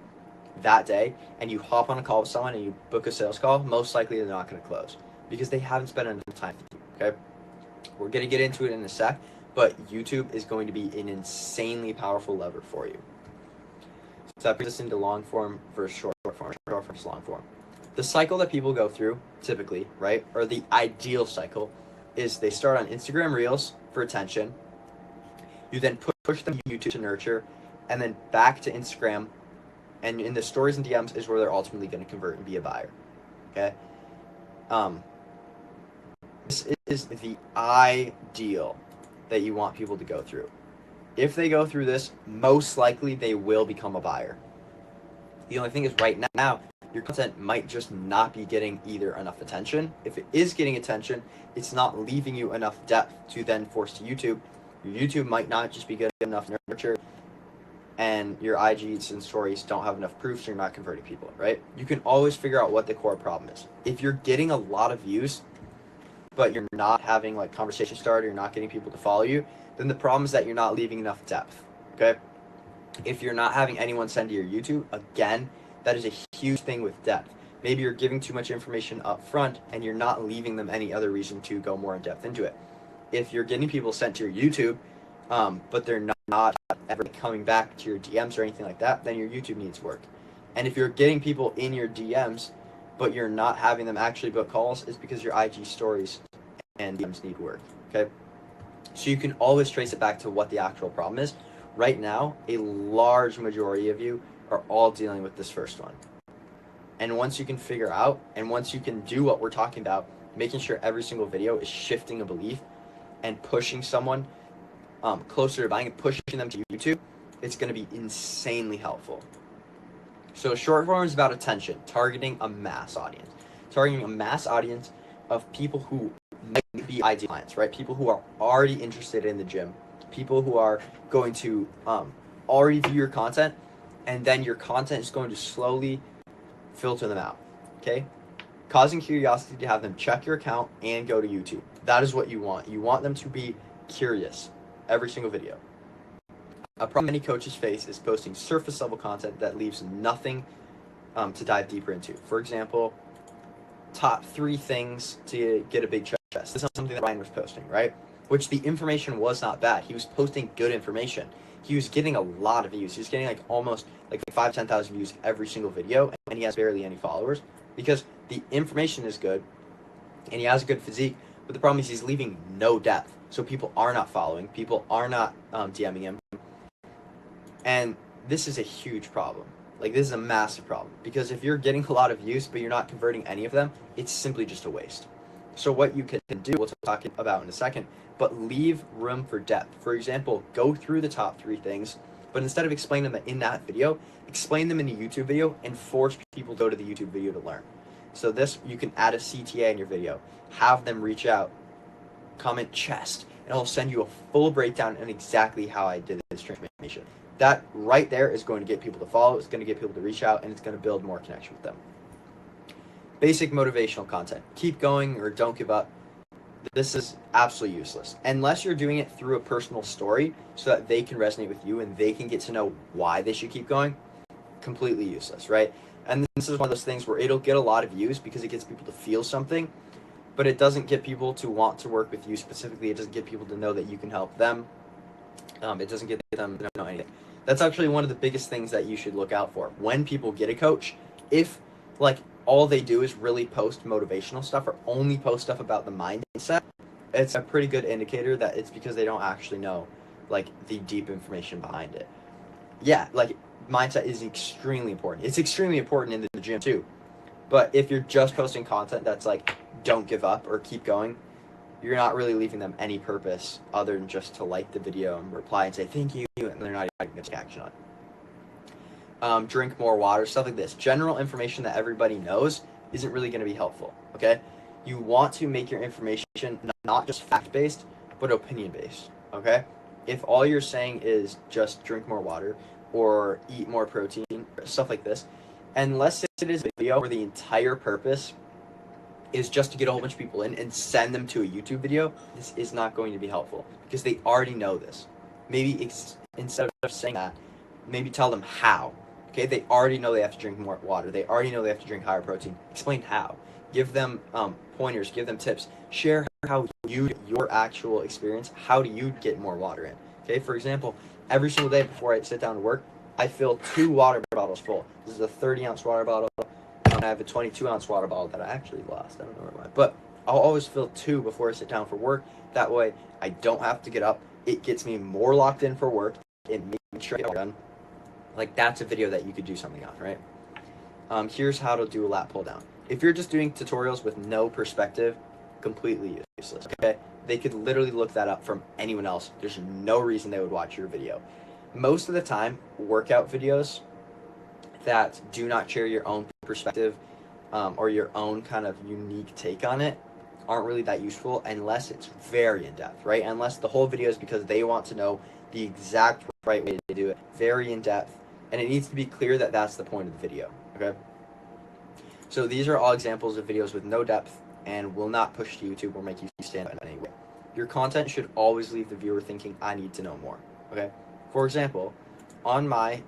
that day and you hop on a call with someone and you book a sales call, most likely they're not going to close because they haven't spent enough time with you. Okay, we're going to get into it in a sec, but YouTube is going to be an insanely powerful lever for you. So that brings us into long form versus short form versus long form. The cycle that people go through typically, right, or the ideal cycle, is they start on Instagram Reels for attention. You then push them to YouTube to nurture, and then back to Instagram, and in the stories and DMs is where they're ultimately going to convert and be a buyer. Okay. This is the ideal that you want people to go through. If they go through this, most likely they will become a buyer. The only thing is right now, your content might just not be getting either enough attention. If it is getting attention, it's not leaving you enough depth to then force to YouTube. Your YouTube might not just be good enough nurture, and your IGs and stories don't have enough proof, so you're not converting people, right? You can always figure out what the core problem is. If you're getting a lot of views, but you're not having like conversation starter, you're not getting people to follow you, then the problem is that you're not leaving enough depth, okay? If you're not having anyone send to your YouTube, again, that is a huge thing with depth. Maybe you're giving too much information up front and you're not leaving them any other reason to go more in depth into it. If you're getting people sent to your YouTube, but they're not ever coming back to your DMs or anything like that, then your YouTube needs work. And if you're getting people in your DMs, but you're not having them actually book calls, it's because your IG stories and DMs need work, okay? So you can always trace it back to what the actual problem is. Right now, a large majority of you are all dealing with this first one. And once you can figure out, and once you can do what we're talking about, making sure every single video is shifting a belief and pushing someone closer to buying and pushing them to YouTube, it's going to be insanely helpful. So short form is about attention, targeting a mass audience. Targeting a mass audience of people who might be ideal clients, right? People who are already interested in the gym. People who are going to already view your content, and then your content is going to slowly filter them out, okay? Causing curiosity to have them check your account and go to YouTube. That is what you want. You want them to be curious every single video. A problem many coaches face is posting surface level content that leaves nothing to dive deeper into. For example, top 3 things to get a big chest. This is something that Ryan was posting, right? Which the information was not bad. He was posting good information. He was getting a lot of views. He was getting like almost like 5,000-10,000 views every single video, and he has barely any followers because the information is good and he has a good physique, but the problem is he's leaving no depth. So people are not following, people are not DMing him. And this is a huge problem. Like, this is a massive problem because if you're getting a lot of views but you're not converting any of them, it's simply just a waste. So what you can do, we'll talk about in a second, but leave room for depth. For example, go through the top 3 things, but instead of explaining them in that video, explain them in the YouTube video and force people to go to the YouTube video to learn. So this, you can add a CTA in your video, have them reach out, comment chest, and I'll send you a full breakdown on exactly how I did this transformation. That right there is going to get people to follow, it's going to get people to reach out, and it's going to build more connection with them. Basic motivational content. Keep going or don't give up. This is absolutely useless. Unless you're doing it through a personal story so that they can resonate with you and they can get to know why they should keep going, completely useless, right? And this is one of those things where it'll get a lot of views because it gets people to feel something, but it doesn't get people to want to work with you specifically. It doesn't get people to know that you can help them. It doesn't get them to know anything. That's actually one of the biggest things that you should look out for. When people get a coach, if like all they do is really post motivational stuff or only post stuff about the mindset, it's a pretty good indicator that it's because they don't actually know like the deep information behind it. Yeah, like mindset is extremely important. It's extremely important in the gym too. But if you're just posting content that's like, don't give up or keep going, you're not really leaving them any purpose other than just to like the video and reply and say thank you, and they're not even going to take action on it. Drink more water, stuff like this. General information that everybody knows isn't really going to be helpful, okay? You want to make your information not just fact-based, but opinion-based, okay? If all you're saying is just drink more water or eat more protein, stuff like this, unless it is a video where the entire purpose is just to get a whole bunch of people in and send them to a YouTube video, this is not going to be helpful because they already know this. Maybe instead of saying that, maybe tell them how. Okay, they already know they have to drink more water. They already know they have to drink higher protein. Explain how. Give them pointers. Give them tips. Share how your actual experience. How do you get more water in? Okay, for example, every single day before I sit down to work, I fill 2 water bottles full. This is a 30-ounce water bottle, and I have a 22-ounce water bottle that I actually lost. I don't know where it went, but I'll always fill 2 before I sit down for work. That way, I don't have to get up. It gets me more locked in for work. It makes sure I get done. Like, that's a video that you could do something on, right? Here's how to do a lat pull down. If you're just doing tutorials with no perspective, completely useless, okay? They could literally look that up from anyone else. There's no reason they would watch your video. Most of the time, workout videos that do not share your own perspective or your own kind of unique take on it aren't really that useful unless it's very in-depth, right? Unless the whole video is because they want to know the exact right way to do it, very in-depth, and it needs to be clear that that's the point of the video, okay? So these are all examples of videos with no depth and will not push to YouTube or make you stand out in any way. Your content should always leave the viewer thinking, I need to know more, okay? For example, on my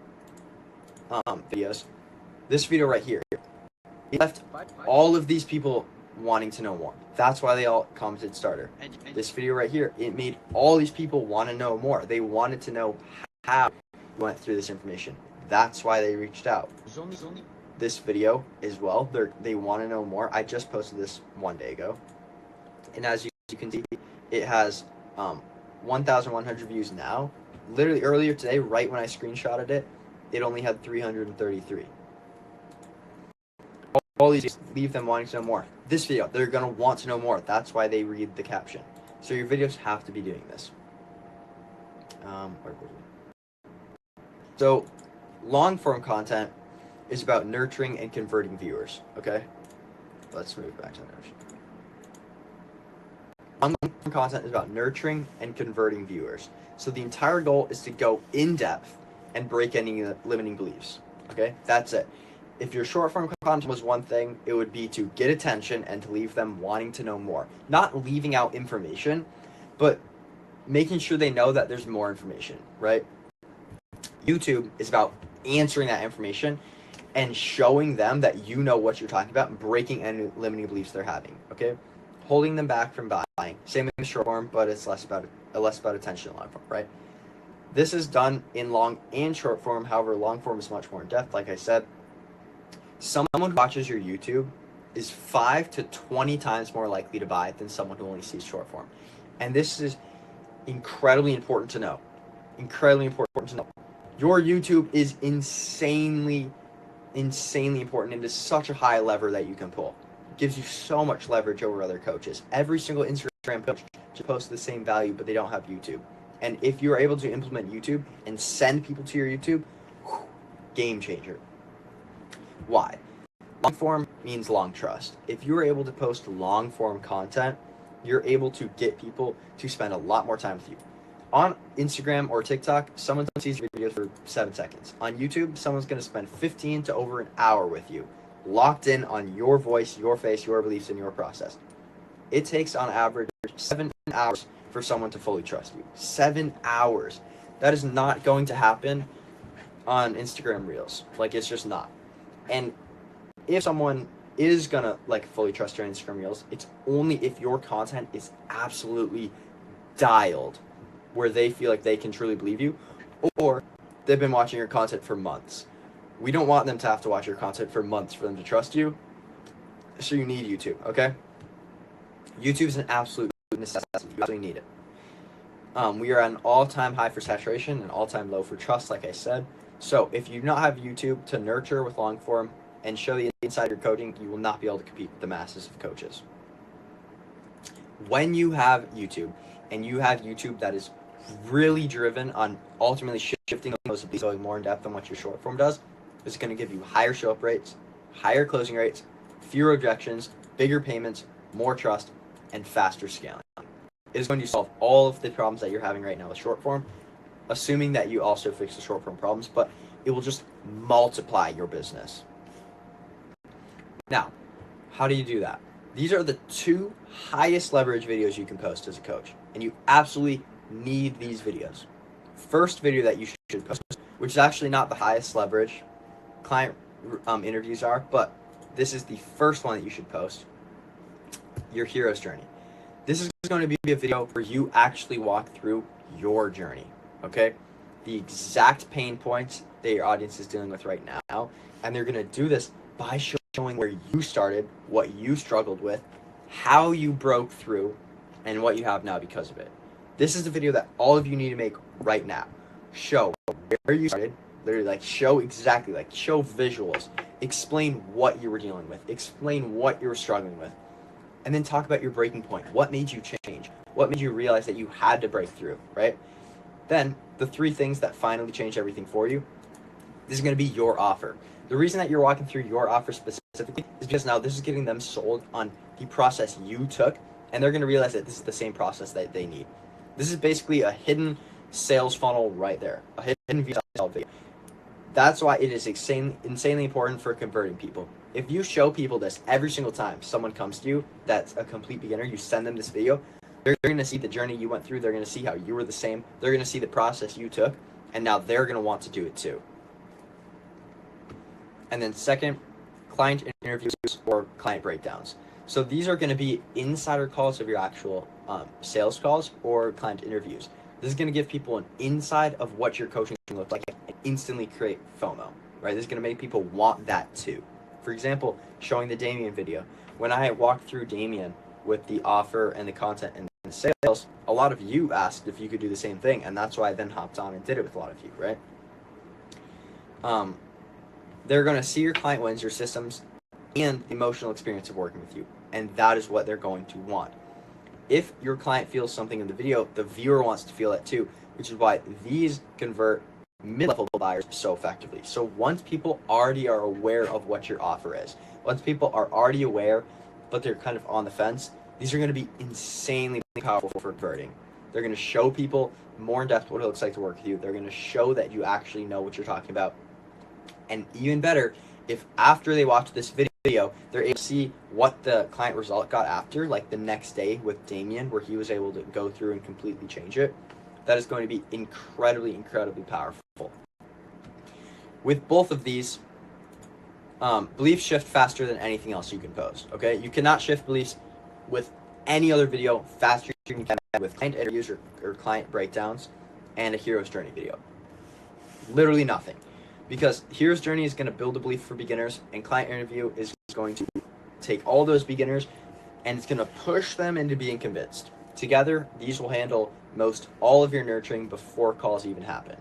videos, this video right here, it left all of these people wanting to know more. That's why they all commented starter. This video right here, it made all these people want to know more. They wanted to know how you went through this information. That's why they reached out. This video as well, they want to know more. I just posted this 1 day ago. And as you can see, it has 1,100 views now. Literally earlier today, right when I screenshotted it, it only had 333. All these leave them wanting to know more. This video, they're going to want to know more. That's why they read the caption. So your videos have to be doing this. So long form content is about nurturing and converting viewers, okay? Let's move back to the nurture. Long form content is about nurturing and converting viewers. So the entire goal is to go in depth and break any limiting beliefs, okay? That's it. If your short form content was one thing, it would be to get attention and to leave them wanting to know more. Not leaving out information, but making sure they know that there's more information, right? YouTube is about answering that information and showing them that you know what you're talking about and breaking any limiting beliefs they're having, okay? Holding them back from buying. Same in short form, but it's less about attention in long form, right? This is done in long and short form. However, long form is much more in depth, like I said. Someone who watches your YouTube is 5 to 20 times more likely to buy than someone who only sees short form. And this is incredibly important to know. Incredibly important to know. Your YouTube is insanely important. It is such a high lever that you can pull. It gives you so much leverage over other coaches. Every single Instagram coach should post the same value, but they don't have YouTube. And if you're able to implement YouTube and send people to your YouTube, game changer. Why? Long form means long trust. If you're able to post long form content, you're able to get people to spend a lot more time with you. On Instagram or TikTok, someone sees your videos for 7 seconds. On YouTube, someone's going to spend 15 to over an hour with you, locked in on your voice, your face, your beliefs, and your process. It takes on average 7 hours for someone to fully trust you. 7 hours. That is not going to happen on Instagram Reels. Like, it's just not. And if someone is gonna fully trust your Instagram Reels, it's only if your content is absolutely dialed, where they feel like they can truly believe you, or they've been watching your content for months. We don't want them to have to watch your content for months for them to trust you, so you need YouTube, okay? YouTube is an absolute necessity. You absolutely need it. We are at an all-time high for saturation and all-time low for trust, like I said. So if you do not have YouTube to nurture with long form and show the inside of your coaching, you will not be able to compete with the masses of coaches. When you have YouTube, and you have YouTube that is really driven on ultimately shifting those beliefs, going more in depth than what your short form does, it's going to give you higher show-up rates, higher closing rates, fewer objections, bigger payments, more trust, and faster scaling. It is going to solve all of the problems that you're having right now with short form, assuming that you also fix the short form problems, but it will just multiply your business. Now, how do you do that? These are the 2 highest leverage videos you can post as a coach, and you absolutely need these videos. First video that you should post, which is actually not the highest leverage client interviews are, but this is the first one that you should post, your hero's journey. This is going to be a video where you actually walk through your journey, okay? The exact pain points that your audience is dealing with right now, and they're going to do this by showing where you started, what you struggled with, how you broke through, and what you have now because of it. This is the video that all of you need to make right now. Show where you started, literally show exactly, show visuals, explain what you were dealing with, explain what you were struggling with, and then talk about your breaking point. What made you change? What made you realize that you had to break through, right? Then the 3 things that finally changed everything for you, this is going to be your offer. The reason that you're walking through your offer specifically is because now this is getting them sold on the process you took, and they're going to realize that this is the same process that they need. This is basically a hidden sales funnel right there, a hidden video. That's why it is insanely important for converting people. If you show people this every single time someone comes to you that's a complete beginner, you send them this video, they're going to see the journey you went through. They're going to see how you were the same. They're going to see the process you took, and now they're going to want to do it too. And then second, client interviews or client breakdowns. So these are going to be insider calls of your actual sales calls or client interviews. This is going to give people an inside of what your coaching looks like and instantly create FOMO, right? This is going to make people want that too. For example, showing the Damien video. When I walked through Damien with the offer and the content and the sales, a lot of you asked if you could do the same thing, and that's why I then hopped on and did it with a lot of you, right? They're going to see your client wins, your systems, and the emotional experience of working with you, and that is what they're going to want. If your client feels something in the video, the viewer wants to feel that too, which is why these convert mid-level buyers so effectively. So once people already are aware of what your offer is, once people are already aware, but they're kind of on the fence, these are going to be insanely powerful for converting. They're going to show people more in depth what it looks like to work with you. They're going to show that you actually know what you're talking about. And even better, if after they watch this video, they're able to see what the client result got after, like the next day with Damien, where he was able to go through and completely change it, that is going to be incredibly, incredibly powerful. With both of these, beliefs shift faster than anything else you can post, okay? You cannot shift beliefs with any other video faster than you can with client interviews or client breakdowns and a hero's journey video. Literally nothing. Because hero's journey is going to build a belief for beginners, and client interview is going to take all those beginners and it's going to push them into being convinced. Together, these will handle most all of your nurturing before calls even happen.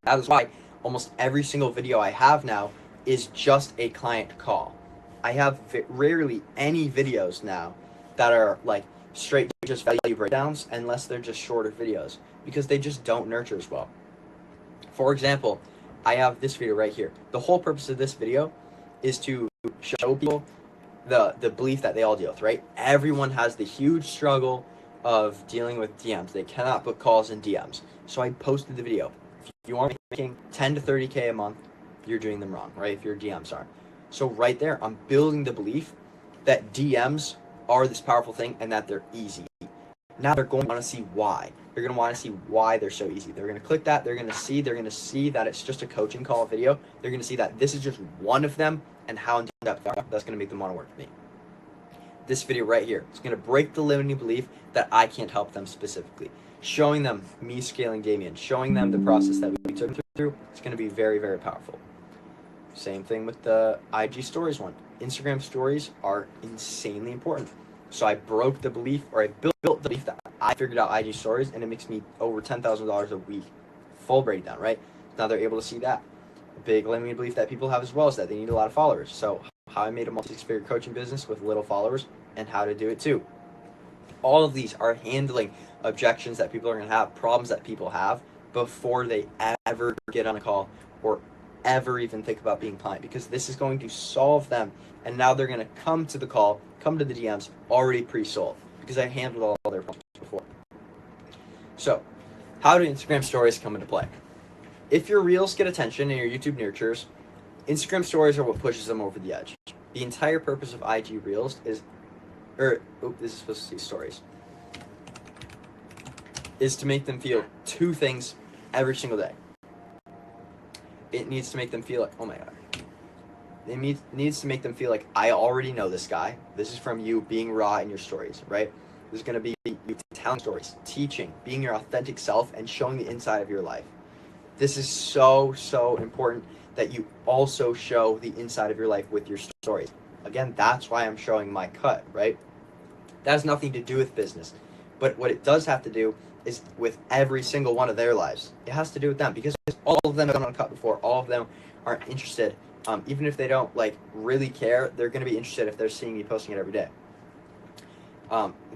That is why almost every single video I have now is just a client call. I have rarely any videos now that are like straight just value breakdowns, unless they're just shorter videos, because they just don't nurture as well. For example, I have this video right here. The whole purpose of this video is to show people the belief that they all deal with, right? Everyone has the huge struggle of dealing with DMs. They cannot book calls in DMs. So I posted the video. If you are making 10 to 30K a month, you're doing them wrong, right? If your DMs are. So right there, I'm building the belief that DMs are this powerful thing and that they're easy. Now they're going to want to see why. They're going to want to see why they're so easy. They're going to click that. They're going to see that it's just a coaching call video. They're going to see that this is just one of them and how in depth that's going to make them want to work with me. This video right here is going to break the limiting belief that I can't help them specifically. Showing them me scaling Damien, showing them the process that we took through, it's going to be very, very powerful. Same thing with the IG stories one. Instagram stories are insanely important. So I broke the belief, or I built the belief that I figured out IG stories, and it makes me over $10,000 a week. Full breakdown, right? Now they're able to see that. A big limiting belief that people have as well is that they need a lot of followers. So how I made a multi-six-figure coaching business with little followers and how to do it too. All of these are handling objections that people are going to have, problems that people have before they ever get on a call or ever even think about being a client, because this is going to solve them. And now they're going to come to the call, come to the DMs already pre-sold, because I handled all their problems before. So how do Instagram stories come into play? If your reels get attention and your YouTube nurtures, Instagram stories are what pushes them over the edge. The entire purpose of IG reels is, this is supposed to see stories, is to make them feel two things every single day. It needs to make them feel like, oh my God. It needs to make them feel like, I already know this guy. This is from you being raw in your stories, right? There's going to be you telling stories, teaching, being your authentic self, and showing the inside of your life. This is so, so important that you also show the inside of your life with your stories. Again, that's why I'm showing my cut, right? That has nothing to do with business. But what it does have to do is with every single one of their lives. It has to do with them, because all of them have done a cut before. All of them are interested. Even if they don't like really care, they're going to be interested if they're seeing me posting it every day.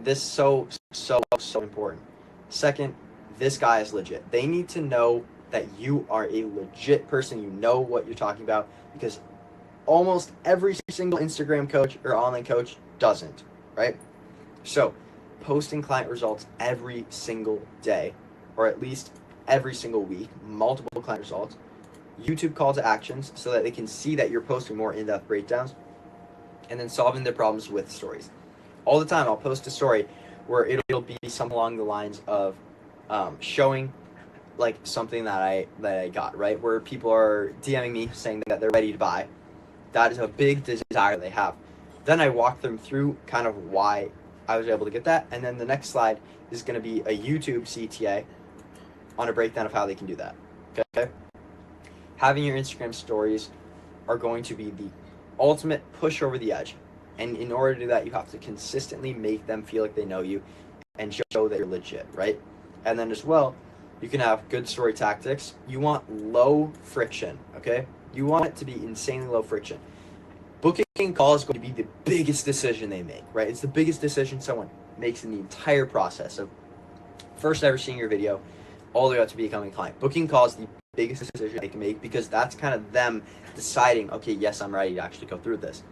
This is so important. Second, this guy is legit. They need to know that you are a legit person, you know what you're talking about, because almost every single Instagram coach or online coach doesn't, right? So, posting client results every single day, or at least every single week, multiple client results, YouTube call to actions so that they can see that you're posting more in-depth breakdowns, and then solving their problems with stories. All the time, I'll post a story where it'll be something along the lines of showing like something that I got, right? Where people are DMing me saying that they're ready to buy. That is a big desire they have. Then I walk them through kind of why I was able to get that. And then the next slide is going to be a YouTube CTA on a breakdown of how they can do that. Okay? Having your Instagram stories are going to be the ultimate push over the edge. And in order to do that, you have to consistently make them feel like they know you and show that you're legit, right? And then as well, you can have good story tactics. You want low friction, okay? You want it to be insanely low friction. Booking a call is going to be the biggest decision they make, right? It's the biggest decision someone makes in the entire process of first ever seeing your video all the way up to becoming a client. Booking a call is the biggest decision they can make because that's kind of them deciding, okay, yes, I'm ready to actually go through this.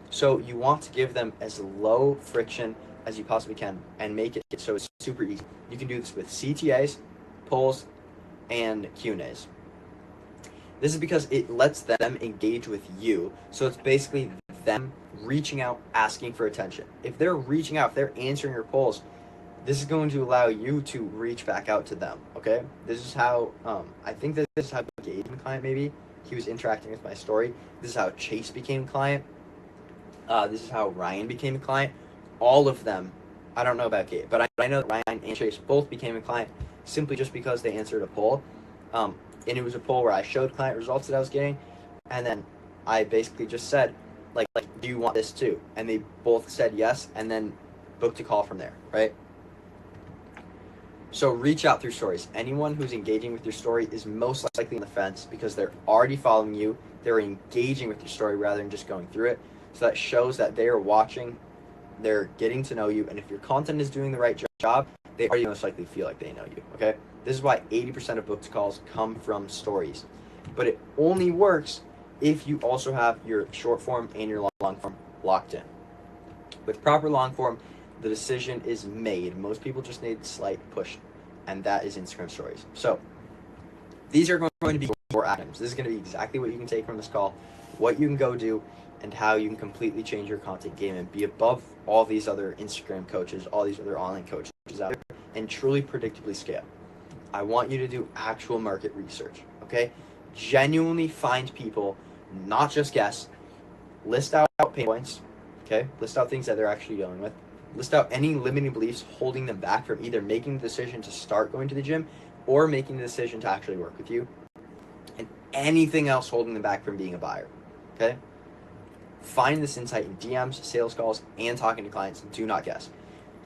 So you want to give them as low friction as you possibly can and make it so it's super easy. You can do this with CTAs, polls, and Q&As. This is because it lets them engage with you. So it's basically them reaching out, asking for attention. If they're reaching out, if they're answering your polls, this is going to allow you to reach back out to them, okay? This is how, I think this is how Gabe became a client, maybe. He was interacting with my story. This is how Chase became a client. This is how Ryan became a client. All of them, I don't know about Gabe, but I know that Ryan and Chase both became a client simply just because they answered a poll. And it was a poll where I showed client results that I was getting, and then I basically just said, like, do you want this too? And they both said yes, and then booked a call from there, right? So reach out through stories. Anyone who's engaging with your story is most likely on the fence because they're already following you. They're engaging with your story rather than just going through it. So that shows that they are watching, they're getting to know you, and if your content is doing the right job, they already most likely feel like they know you, okay? This is why 80% of booked calls come from stories. But it only works if you also have your short form and your long form locked in. With proper long form, the decision is made. Most people just need slight push, and that is Instagram stories. So these are going to be 4 items. This is going to be exactly what you can take from this call, what you can go do, and how you can completely change your content game and be above all these other Instagram coaches, all these other online coaches out there, and truly predictably scale. I want you to do actual market research, okay? Genuinely find people, not just guess. List out pain points, okay? List out things that they're actually dealing with. List out any limiting beliefs holding them back from either making the decision to start going to the gym or making the decision to actually work with you, and anything else holding them back from being a buyer, okay? Find this insight in DMs, sales calls, and talking to clients. Do not guess.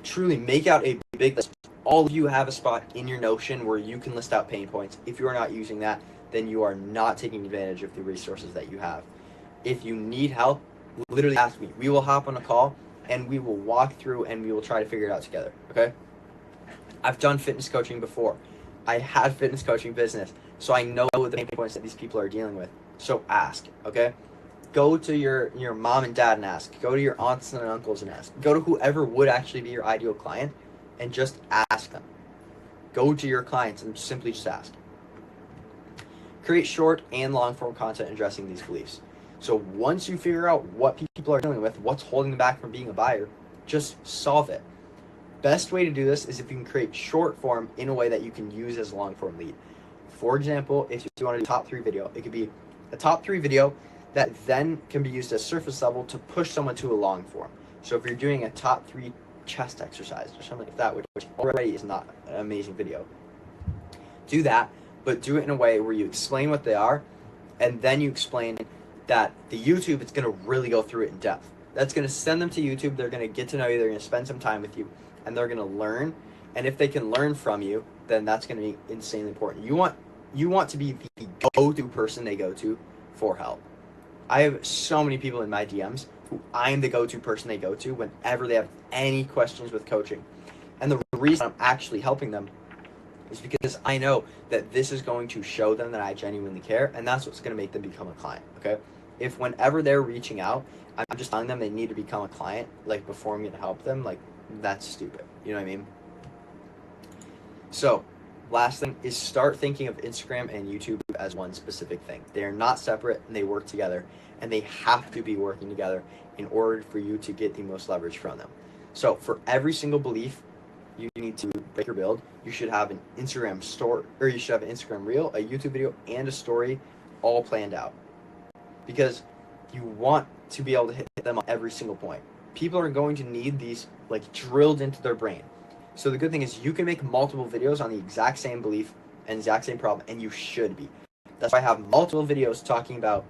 Truly make out a big list. All of you have a spot in your Notion where you can list out pain points. If you are not using that, then you are not taking advantage of the resources that you have. If you need help, literally ask me. We will hop on a call and we will walk through and we will try to figure it out together, okay? I've done fitness coaching before. I had fitness coaching business, so I know the pain points that these people are dealing with. So ask, okay? Go to your mom and dad and ask. Go to your aunts and uncles and ask. Go to whoever would actually be your ideal client and just ask them. Go to your clients and simply just ask. Create short and long form content addressing these beliefs. So once you figure out what people are dealing with, what's holding them back from being a buyer, just solve it. Best way to do this is if you can create short form in a way that you can use as a long form lead. For example, if you want to do top 3 video, it could be a top 3 video that then can be used as surface level to push someone to a long form. So if you're doing a top 3 chest exercise or something like that, which already is not an amazing video, do that, but do it in a way where you explain what they are, and then you explain that the YouTube is going to really go through it in depth. That's going to send them to YouTube. They're going to get to know you. They're going to spend some time with you, and they're going to learn. And if they can learn from you, then that's going to be insanely important. You want to be the go-to person they go to for help. I have so many people in my DMs who I'm the go-to person they go to whenever they have any questions with coaching. And the reason I'm actually helping them is because I know that this is going to show them that I genuinely care, and that's what's going to make them become a client, okay? If whenever they're reaching out, I'm just telling them they need to become a client, like, before I'm going to help them, like, that's stupid. You know what I mean? So, last thing is start thinking of Instagram and YouTube as one specific thing. They are not separate, and they work together, and they have to be working together in order for you to get the most leverage from them. So, for every single belief you need to break or build, you should have an Instagram story, or you should have an Instagram reel, a YouTube video, and a story all planned out. Because you want to be able to hit them on every single point. People are going to need these, like, drilled into their brain. So the good thing is you can make multiple videos on the exact same belief and exact same problem, and you should be. That's why I have multiple videos talking about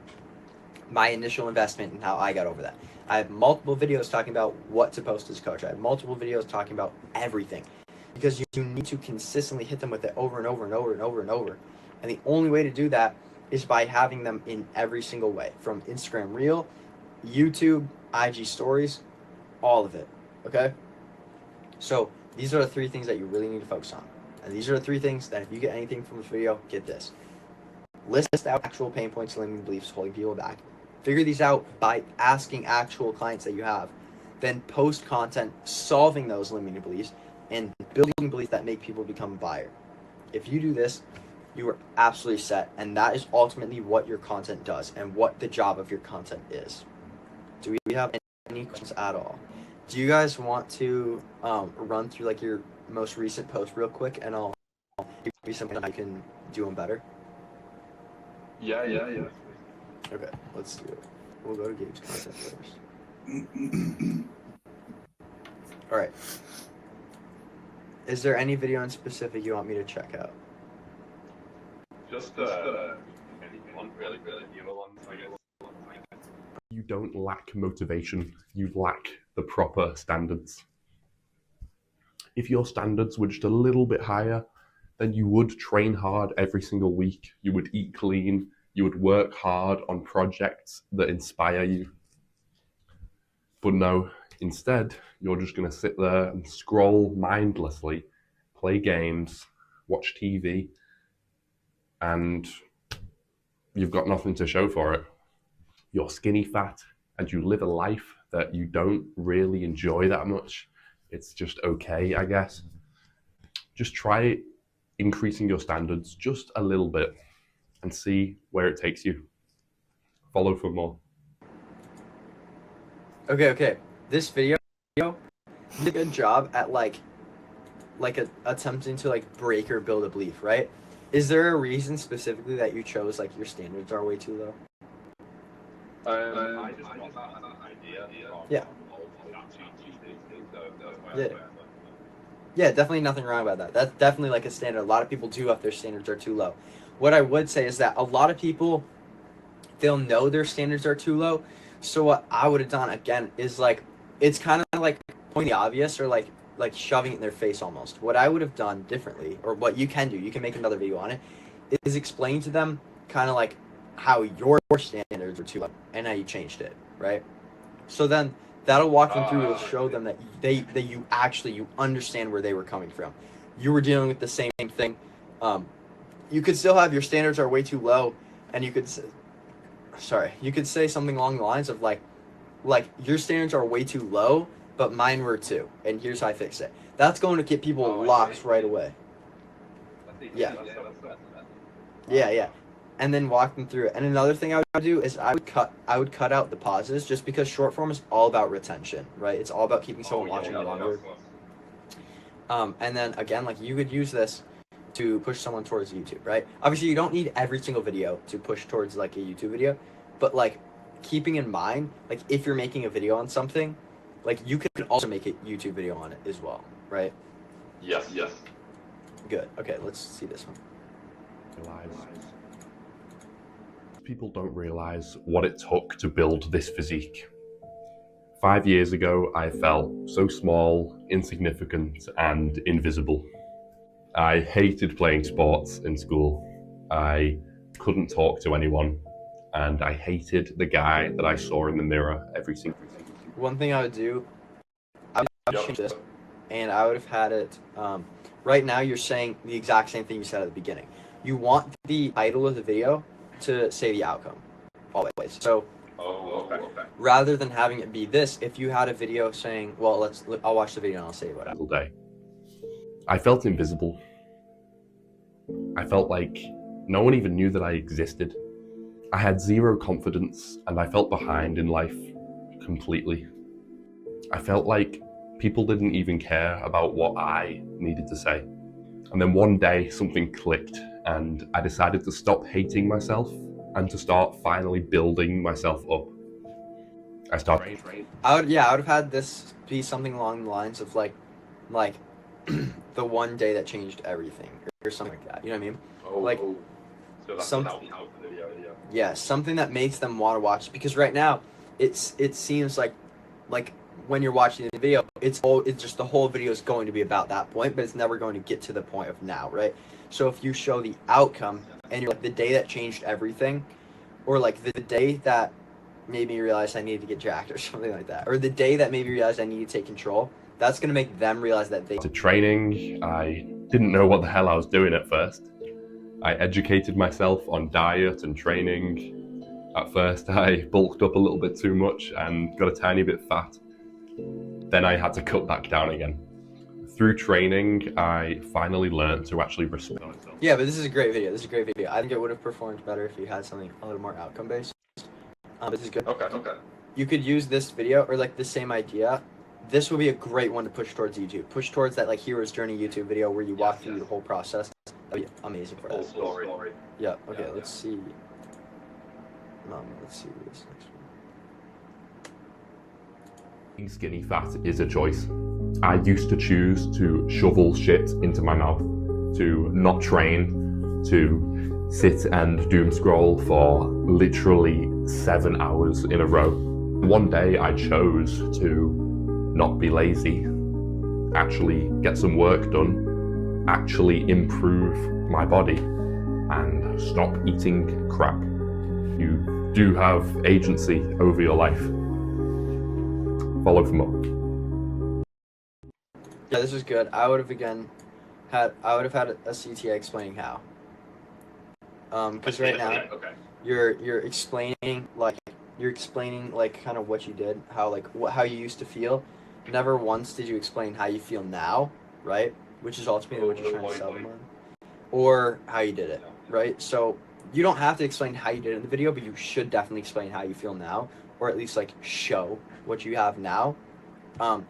my initial investment and how I got over that. I have multiple videos talking about what to post as a coach. I have multiple videos talking about everything. Because you need to consistently hit them with it over and over and over and over and over. And the only way to do that is by having them in every single way. From Instagram Reel, YouTube, IG Stories, all of it. Okay? So these are the 3 things that you really need to focus on. And these are the 3 things that if you get anything from this video, get this. List out actual pain points, limiting beliefs holding people back. Figure these out by asking actual clients that you have. Then post content solving those limiting beliefs and building beliefs that make people become a buyer. If you do this, you are absolutely set. And that is ultimately what your content does and what the job of your content is. Do we have any questions at all? Do you guys want to run through like your most recent post real quick, and I'll give you something I can do them better? Yeah. Okay, let's do it. We'll go to Gabe's content first. All right. Is there any video in specific you want me to check out? Just one really new one, I guess. You don't lack motivation, you lack the proper standards. If your standards were just a little bit higher, then you would train hard every single week, you would eat clean, you would work hard on projects that inspire you. But no, instead, you're just going to sit there and scroll mindlessly, play games, watch TV, and you've got nothing to show for it. You're skinny fat, and you live a life that you don't really enjoy that much. It's just okay, I guess. Just try increasing your standards just a little bit and see where it takes you. Follow for more. Okay. This video did a good job at attempting to like break or build a belief, right? Is there a reason specifically that you chose like your standards are way too low? I just got that idea. Yeah. Yeah, definitely nothing wrong about that. That's definitely like a standard. A lot of people do if their standards are too low. What I would say is that a lot of people, they'll know their standards are too low. So what I would have done again is like, it's kind of like pointing the obvious or like shoving it in their face almost. What I would have done differently, or what you can do, you can make another video on it, is explain to them kind of like how your standards are too low and how you changed it, right? So then that'll walk them through, it'll show them that you understand where they were coming from. You were dealing with the same thing. You could still have your standards are way too low, and you could say something along the lines of like your standards are way too low, but mine were too, and here's how I fix it. That's going to get people locked right away. Yeah. And then walk them through it. And another thing I would do is I would cut out the pauses, just because short form is all about retention, right? It's all about keeping someone watching longer. And then again, like you could use this to push someone towards YouTube, right? Obviously, you don't need every single video to push towards like a YouTube video, but like keeping in mind, like if you're making a video on something, like you can also make a YouTube video on it as well, right? Yes. Good. Okay, let's see this one. People don't realize what it took to build this physique. 5 years ago, I felt so small, insignificant, and invisible. I hated playing sports in school. I couldn't talk to anyone, and I hated the guy that I saw in the mirror every single day. One thing I would do, I would change this, and I would have had it right now you're saying the exact same thing you said at the beginning. You want the title of the video to say the outcome, always. So Oh, okay. rather than having it be this, if you had a video saying, well, I'll watch the video and I'll say what Single day. I felt invisible. I felt like no one even knew that I existed. I had zero confidence and I felt behind in life completely. I felt like people didn't even care about what I needed to say. And then one day something clicked and I decided to stop hating myself and to start finally building myself up. I started I would have had this be something along the lines of like the one day that changed everything or something like that. You know what I mean? Like, so that's some- out the video. Yeah, something that makes them want to watch, because right now it seems like when you're watching the video, it's just the whole video is going to be about that point, but it's never going to get to the point of now, right? So if you show the outcome and you're like the day that changed everything, or like the day that made me realize I needed to get jacked or something like that, or the day that made me realize I need to take control, that's going to make them realize that they... to training. I didn't know what the hell I was doing at first. I educated myself on diet and training. At first I bulked up a little bit too much and got a tiny bit fat. Then I had to cut back down again. Through training, I finally learned to actually respect myself. Yeah, but this is a great video. This is a great video. I think it would have performed better if you had something a little more outcome based. This is good. Okay. You could use this video or like the same idea. This would be a great one to push towards YouTube. Push towards that like hero's journey YouTube video where you walk through the whole process. That'd be amazing for Full that. story. Yeah. Okay. Yeah, Let's see. Let's see this next one. Being skinny fat is a choice. I used to choose to shovel shit into my mouth, to not train, to sit and doom scroll for literally 7 hours in a row. One day I chose to not be lazy, actually get some work done, actually improve my body, and stop eating crap. You do have agency over your life. Follow for more. Yeah, this is good. I would have had a CTA explaining how. Because right now Okay. you're explaining like kind of what you did, how you used to feel. Never once did you explain how you feel now, right? Which is ultimately what you're trying to sell them on, or how you did it, right? So you don't have to explain how you did it in the video, but you should definitely explain how you feel now, or at least like show what you have now. And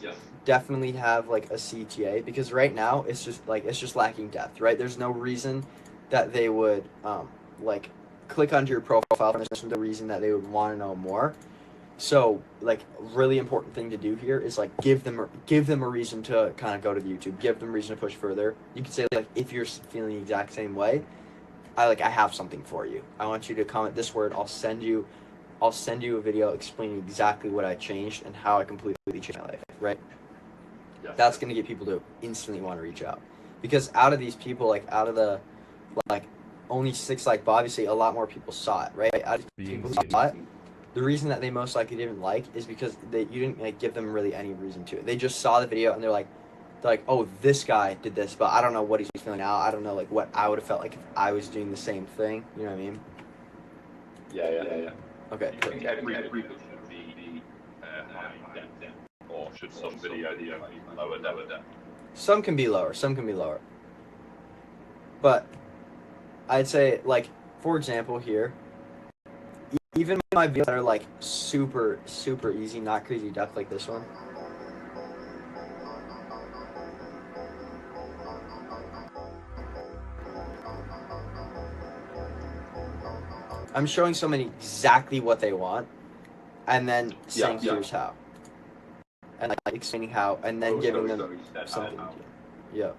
Yes. definitely have like a CTA, because right now it's just lacking depth, right? There's no reason that they would like click onto your profile, and there's no reason that they would want to know more. So like really important thing to do here is like give them a reason to kind of go to the YouTube, give them a reason to push further. You could say like, if you're feeling the exact same way, I have something for you. I want you to comment this word. I'll send you a video explaining exactly what I changed and how I completely changed my life, right? Yes. That's going to get people to instantly want to reach out. Because out of these people, out of the only 6 but obviously a lot more people saw it, right? Out of these people who saw it, the reason that they most likely didn't is because you didn't give them really any reason to it. They just saw the video and they're like, oh, this guy did this, but I don't know what he's feeling now. I don't know what I would have felt like if I was doing the same thing. You know what I mean? Yeah. Okay. You think every video should be high depth, or should some video be lower depth? Some can be lower. But I'd say, for example, here, even my videos that are super, super easy, not crazy duck like this one. I'm showing someone exactly what they want, and then saying here's how, and explaining how, and then giving them something. Yeah,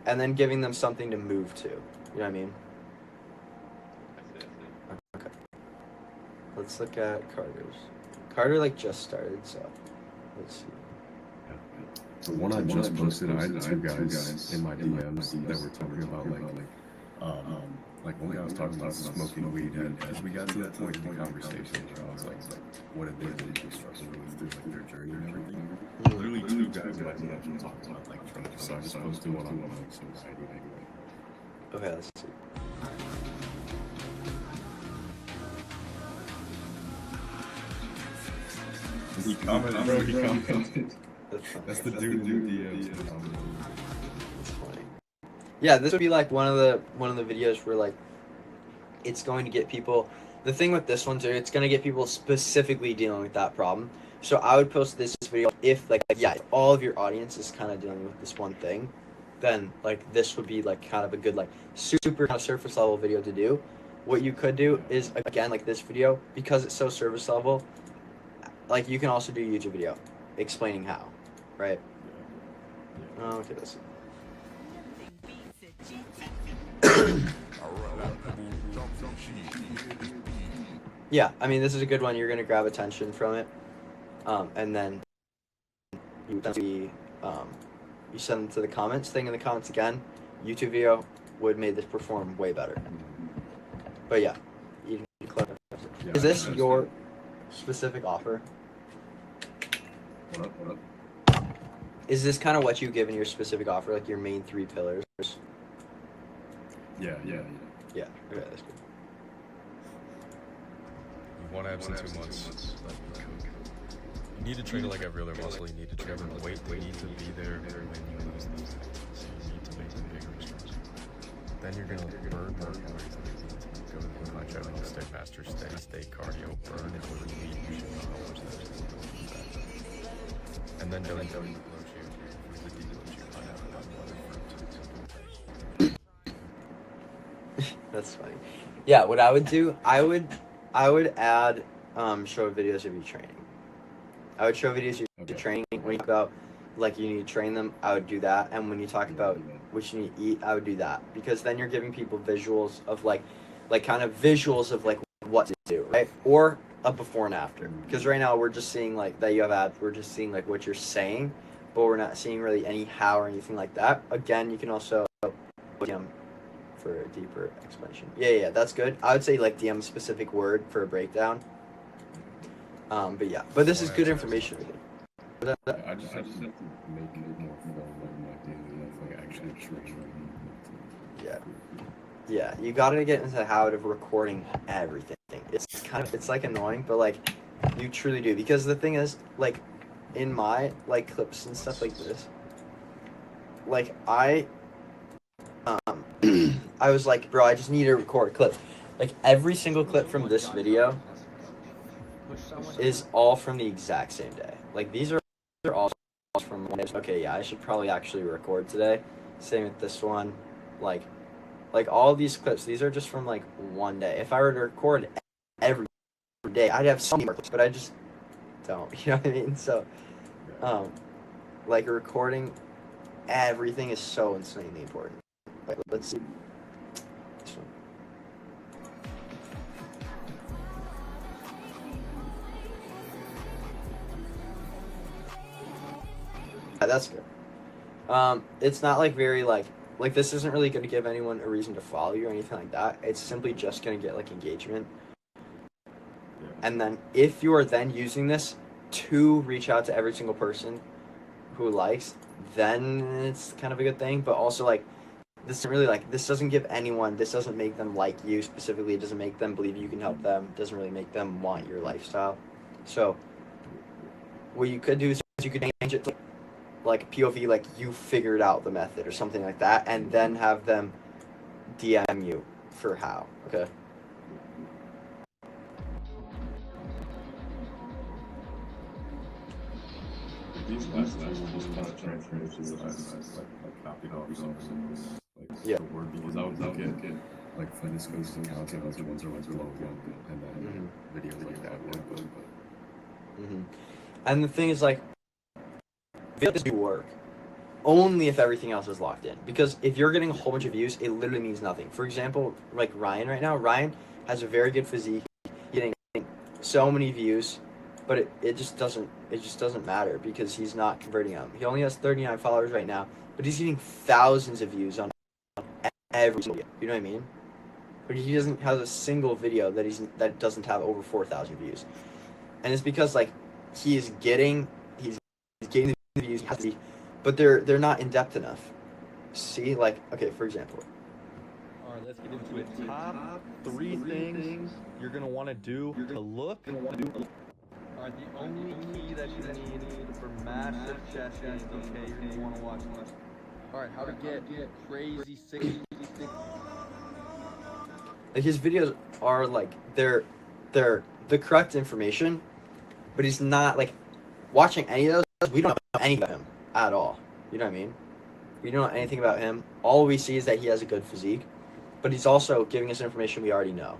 and then giving them something to move to. You know what I mean? Okay. Let's look at Carter's. Carter just started, so let's see. The one I just posted, I had two guys in my DMs that were talking about one guy was talking about smoking weed, and as we got to that point in the conversation, I was like, what did they really be struggling with through their journey and everything? Literally two guys in my DMs were talking about like trying to, so I just posted one on like society anyway. Okay, let's see. He commented, bro. He commented. That's funny. That's the dude in the DMs. That's funny. Yeah, this would be like one of the videos where like it's going to get people. The thing with this one too, it's going to get people specifically dealing with that problem. So I would post this video if like yeah, if all of your audience is kind of dealing with this one thing, then like this would be like kind of a good like super kind of surface level video to do. What you could do is again like this video, because it's so surface level, like you can also do a YouTube video explaining how, right? Okay, let's see. Yeah, I mean this is a good one. You're gonna grab attention from it, and then you send them to the comments thing in the comments again. YouTube video would make this perform way better. But yeah, you can click. Yeah, Is this your specific offer? What up? Is this kind of what you give in your specific offer, like your main 3 pillars? Yeah. Yeah. Okay, that's good. You want abs in 2 months. You need to train it like every other muscle. You need to train the weight. They need to be there when you lose these things. So you need to make them bigger and stronger. Then you're gonna burn more calories than you need to. Go to the incline treadmill, stay faster, stay cardio, burn it or leave you should not push that just to build fat. And then don't deload you. With the deload you find out about what That's funny. Yeah, what I would do, I would add show videos of you training. I would show videos of you training. When you talk about like you need to train them, I would do that. And when you talk about what you need to eat, I would do that, because then you're giving people visuals of like kind of visuals of like what to do, right? Or a before and after. Because right now we're just seeing like that you have abs. We're just seeing like what you're saying, but we're not seeing really any how or anything like that. Again, you can also DM for a deeper explanation. Yeah, that's good. I would say like DM a specific word for a breakdown. But yeah, but this is good information. I just have to make it more fun than like daily life, like actually training. Yeah, you gotta get into the habit of recording everything. It's like annoying, but like you truly do, because the thing is like in my like clips and stuff like this, like I was like, bro, I just need to record a clip. Like every single clip from this video is all from the exact same day. Like these are all from one day. Okay, yeah, I should probably actually record today. Same with this one. Like all these clips, these are just from like one day. If I were to record every day, I'd have so many more clips, but I just don't. You know what I mean? So, like recording everything is so insanely important. Like, let's see. This one. Yeah, that's good. It's not like very like this isn't really going to give anyone a reason to follow you or anything like that. It's simply just going to get like engagement. And then if you are then using this to reach out to every single person who likes, then it's kind of a good thing. But also like this isn't really like, this doesn't give anyone, this doesn't make them like you specifically. It doesn't make them believe you can help them. It doesn't really make them want your lifestyle. So what you could do is you could change it to like POV, like you figured out the method or something like that, and then have them DM you for how. Okay. These last ones kind of transferred to the like copied off something. Like yeah. The word, because I would look at like Findisco's accounts and those ones are like logo and then videos like that would go. And the thing is like, videos do work only if everything else is locked in, because if you're getting a whole bunch of views, it literally means nothing. For example, like Ryan right now, Ryan has a very good physique, getting so many views, but it just doesn't matter because he's not converting them. He only has 39 followers right now, but he's getting thousands of views on every video. You know what I mean? But he doesn't have a single video that doesn't have over 4,000 views, and it's because like he's getting the views, but they're not in depth enough. See, like, okay, for example. All right, let's get into it. Top 3 things you're gonna want to do to look. All right, the only key that you need for massive chest gains. Okay, you're gonna want to watch this. All right, how to get crazy 60. Like, his videos are like they're the correct information, but he's not like watching any of those. We don't know anything about him at all. You know what I mean? We don't know anything about him. All we see is that he has a good physique, but he's also giving us information we already know.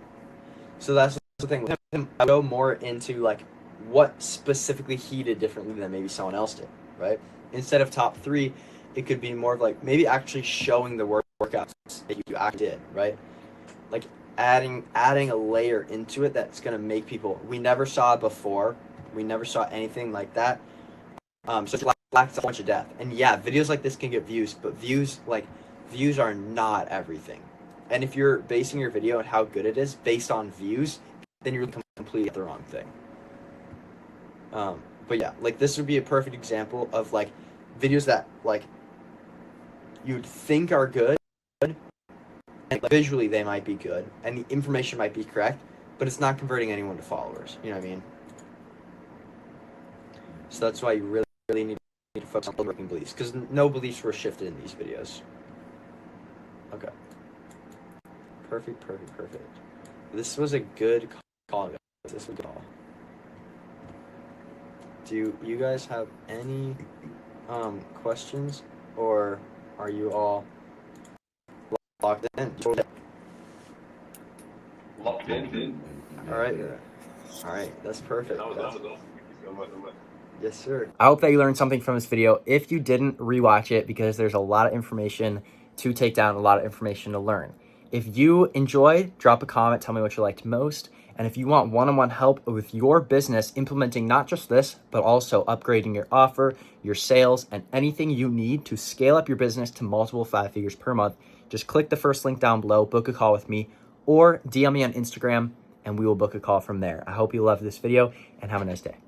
So that's the thing with him. I go more into like what specifically he did differently than maybe someone else did, right? Instead of top 3, it could be more of like maybe actually showing the workouts that you actually did, right? Like adding a layer into it that's gonna make people we never saw before. We never saw anything like that. So it lacks a bunch of depth. And yeah, videos like this can get views, but views are not everything. And if you're basing your video on how good it is based on views, then you're completely the wrong thing. But yeah, like this would be a perfect example of like videos that like you'd think are good, and like, visually they might be good, and the information might be correct, but it's not converting anyone to followers. You know what I mean? So that's why you really need to focus on working beliefs, because no beliefs were shifted in these videos. Okay. Perfect. This was a good call, guys. This was a good call. Do you guys have any questions, or are you all locked in? Locked in. All right, that's perfect. Yes, sir. I hope that you learned something from this video. If you didn't, rewatch it because there's a lot of information to take down, a lot of information to learn. If you enjoyed, drop a comment, tell me what you liked most. And if you want one-on-one help with your business, implementing not just this, but also upgrading your offer, your sales, and anything you need to scale up your business to multiple 5 figures per month, just click the first link down below, book a call with me, or DM me on Instagram, and we will book a call from there. I hope you loved this video, and have a nice day.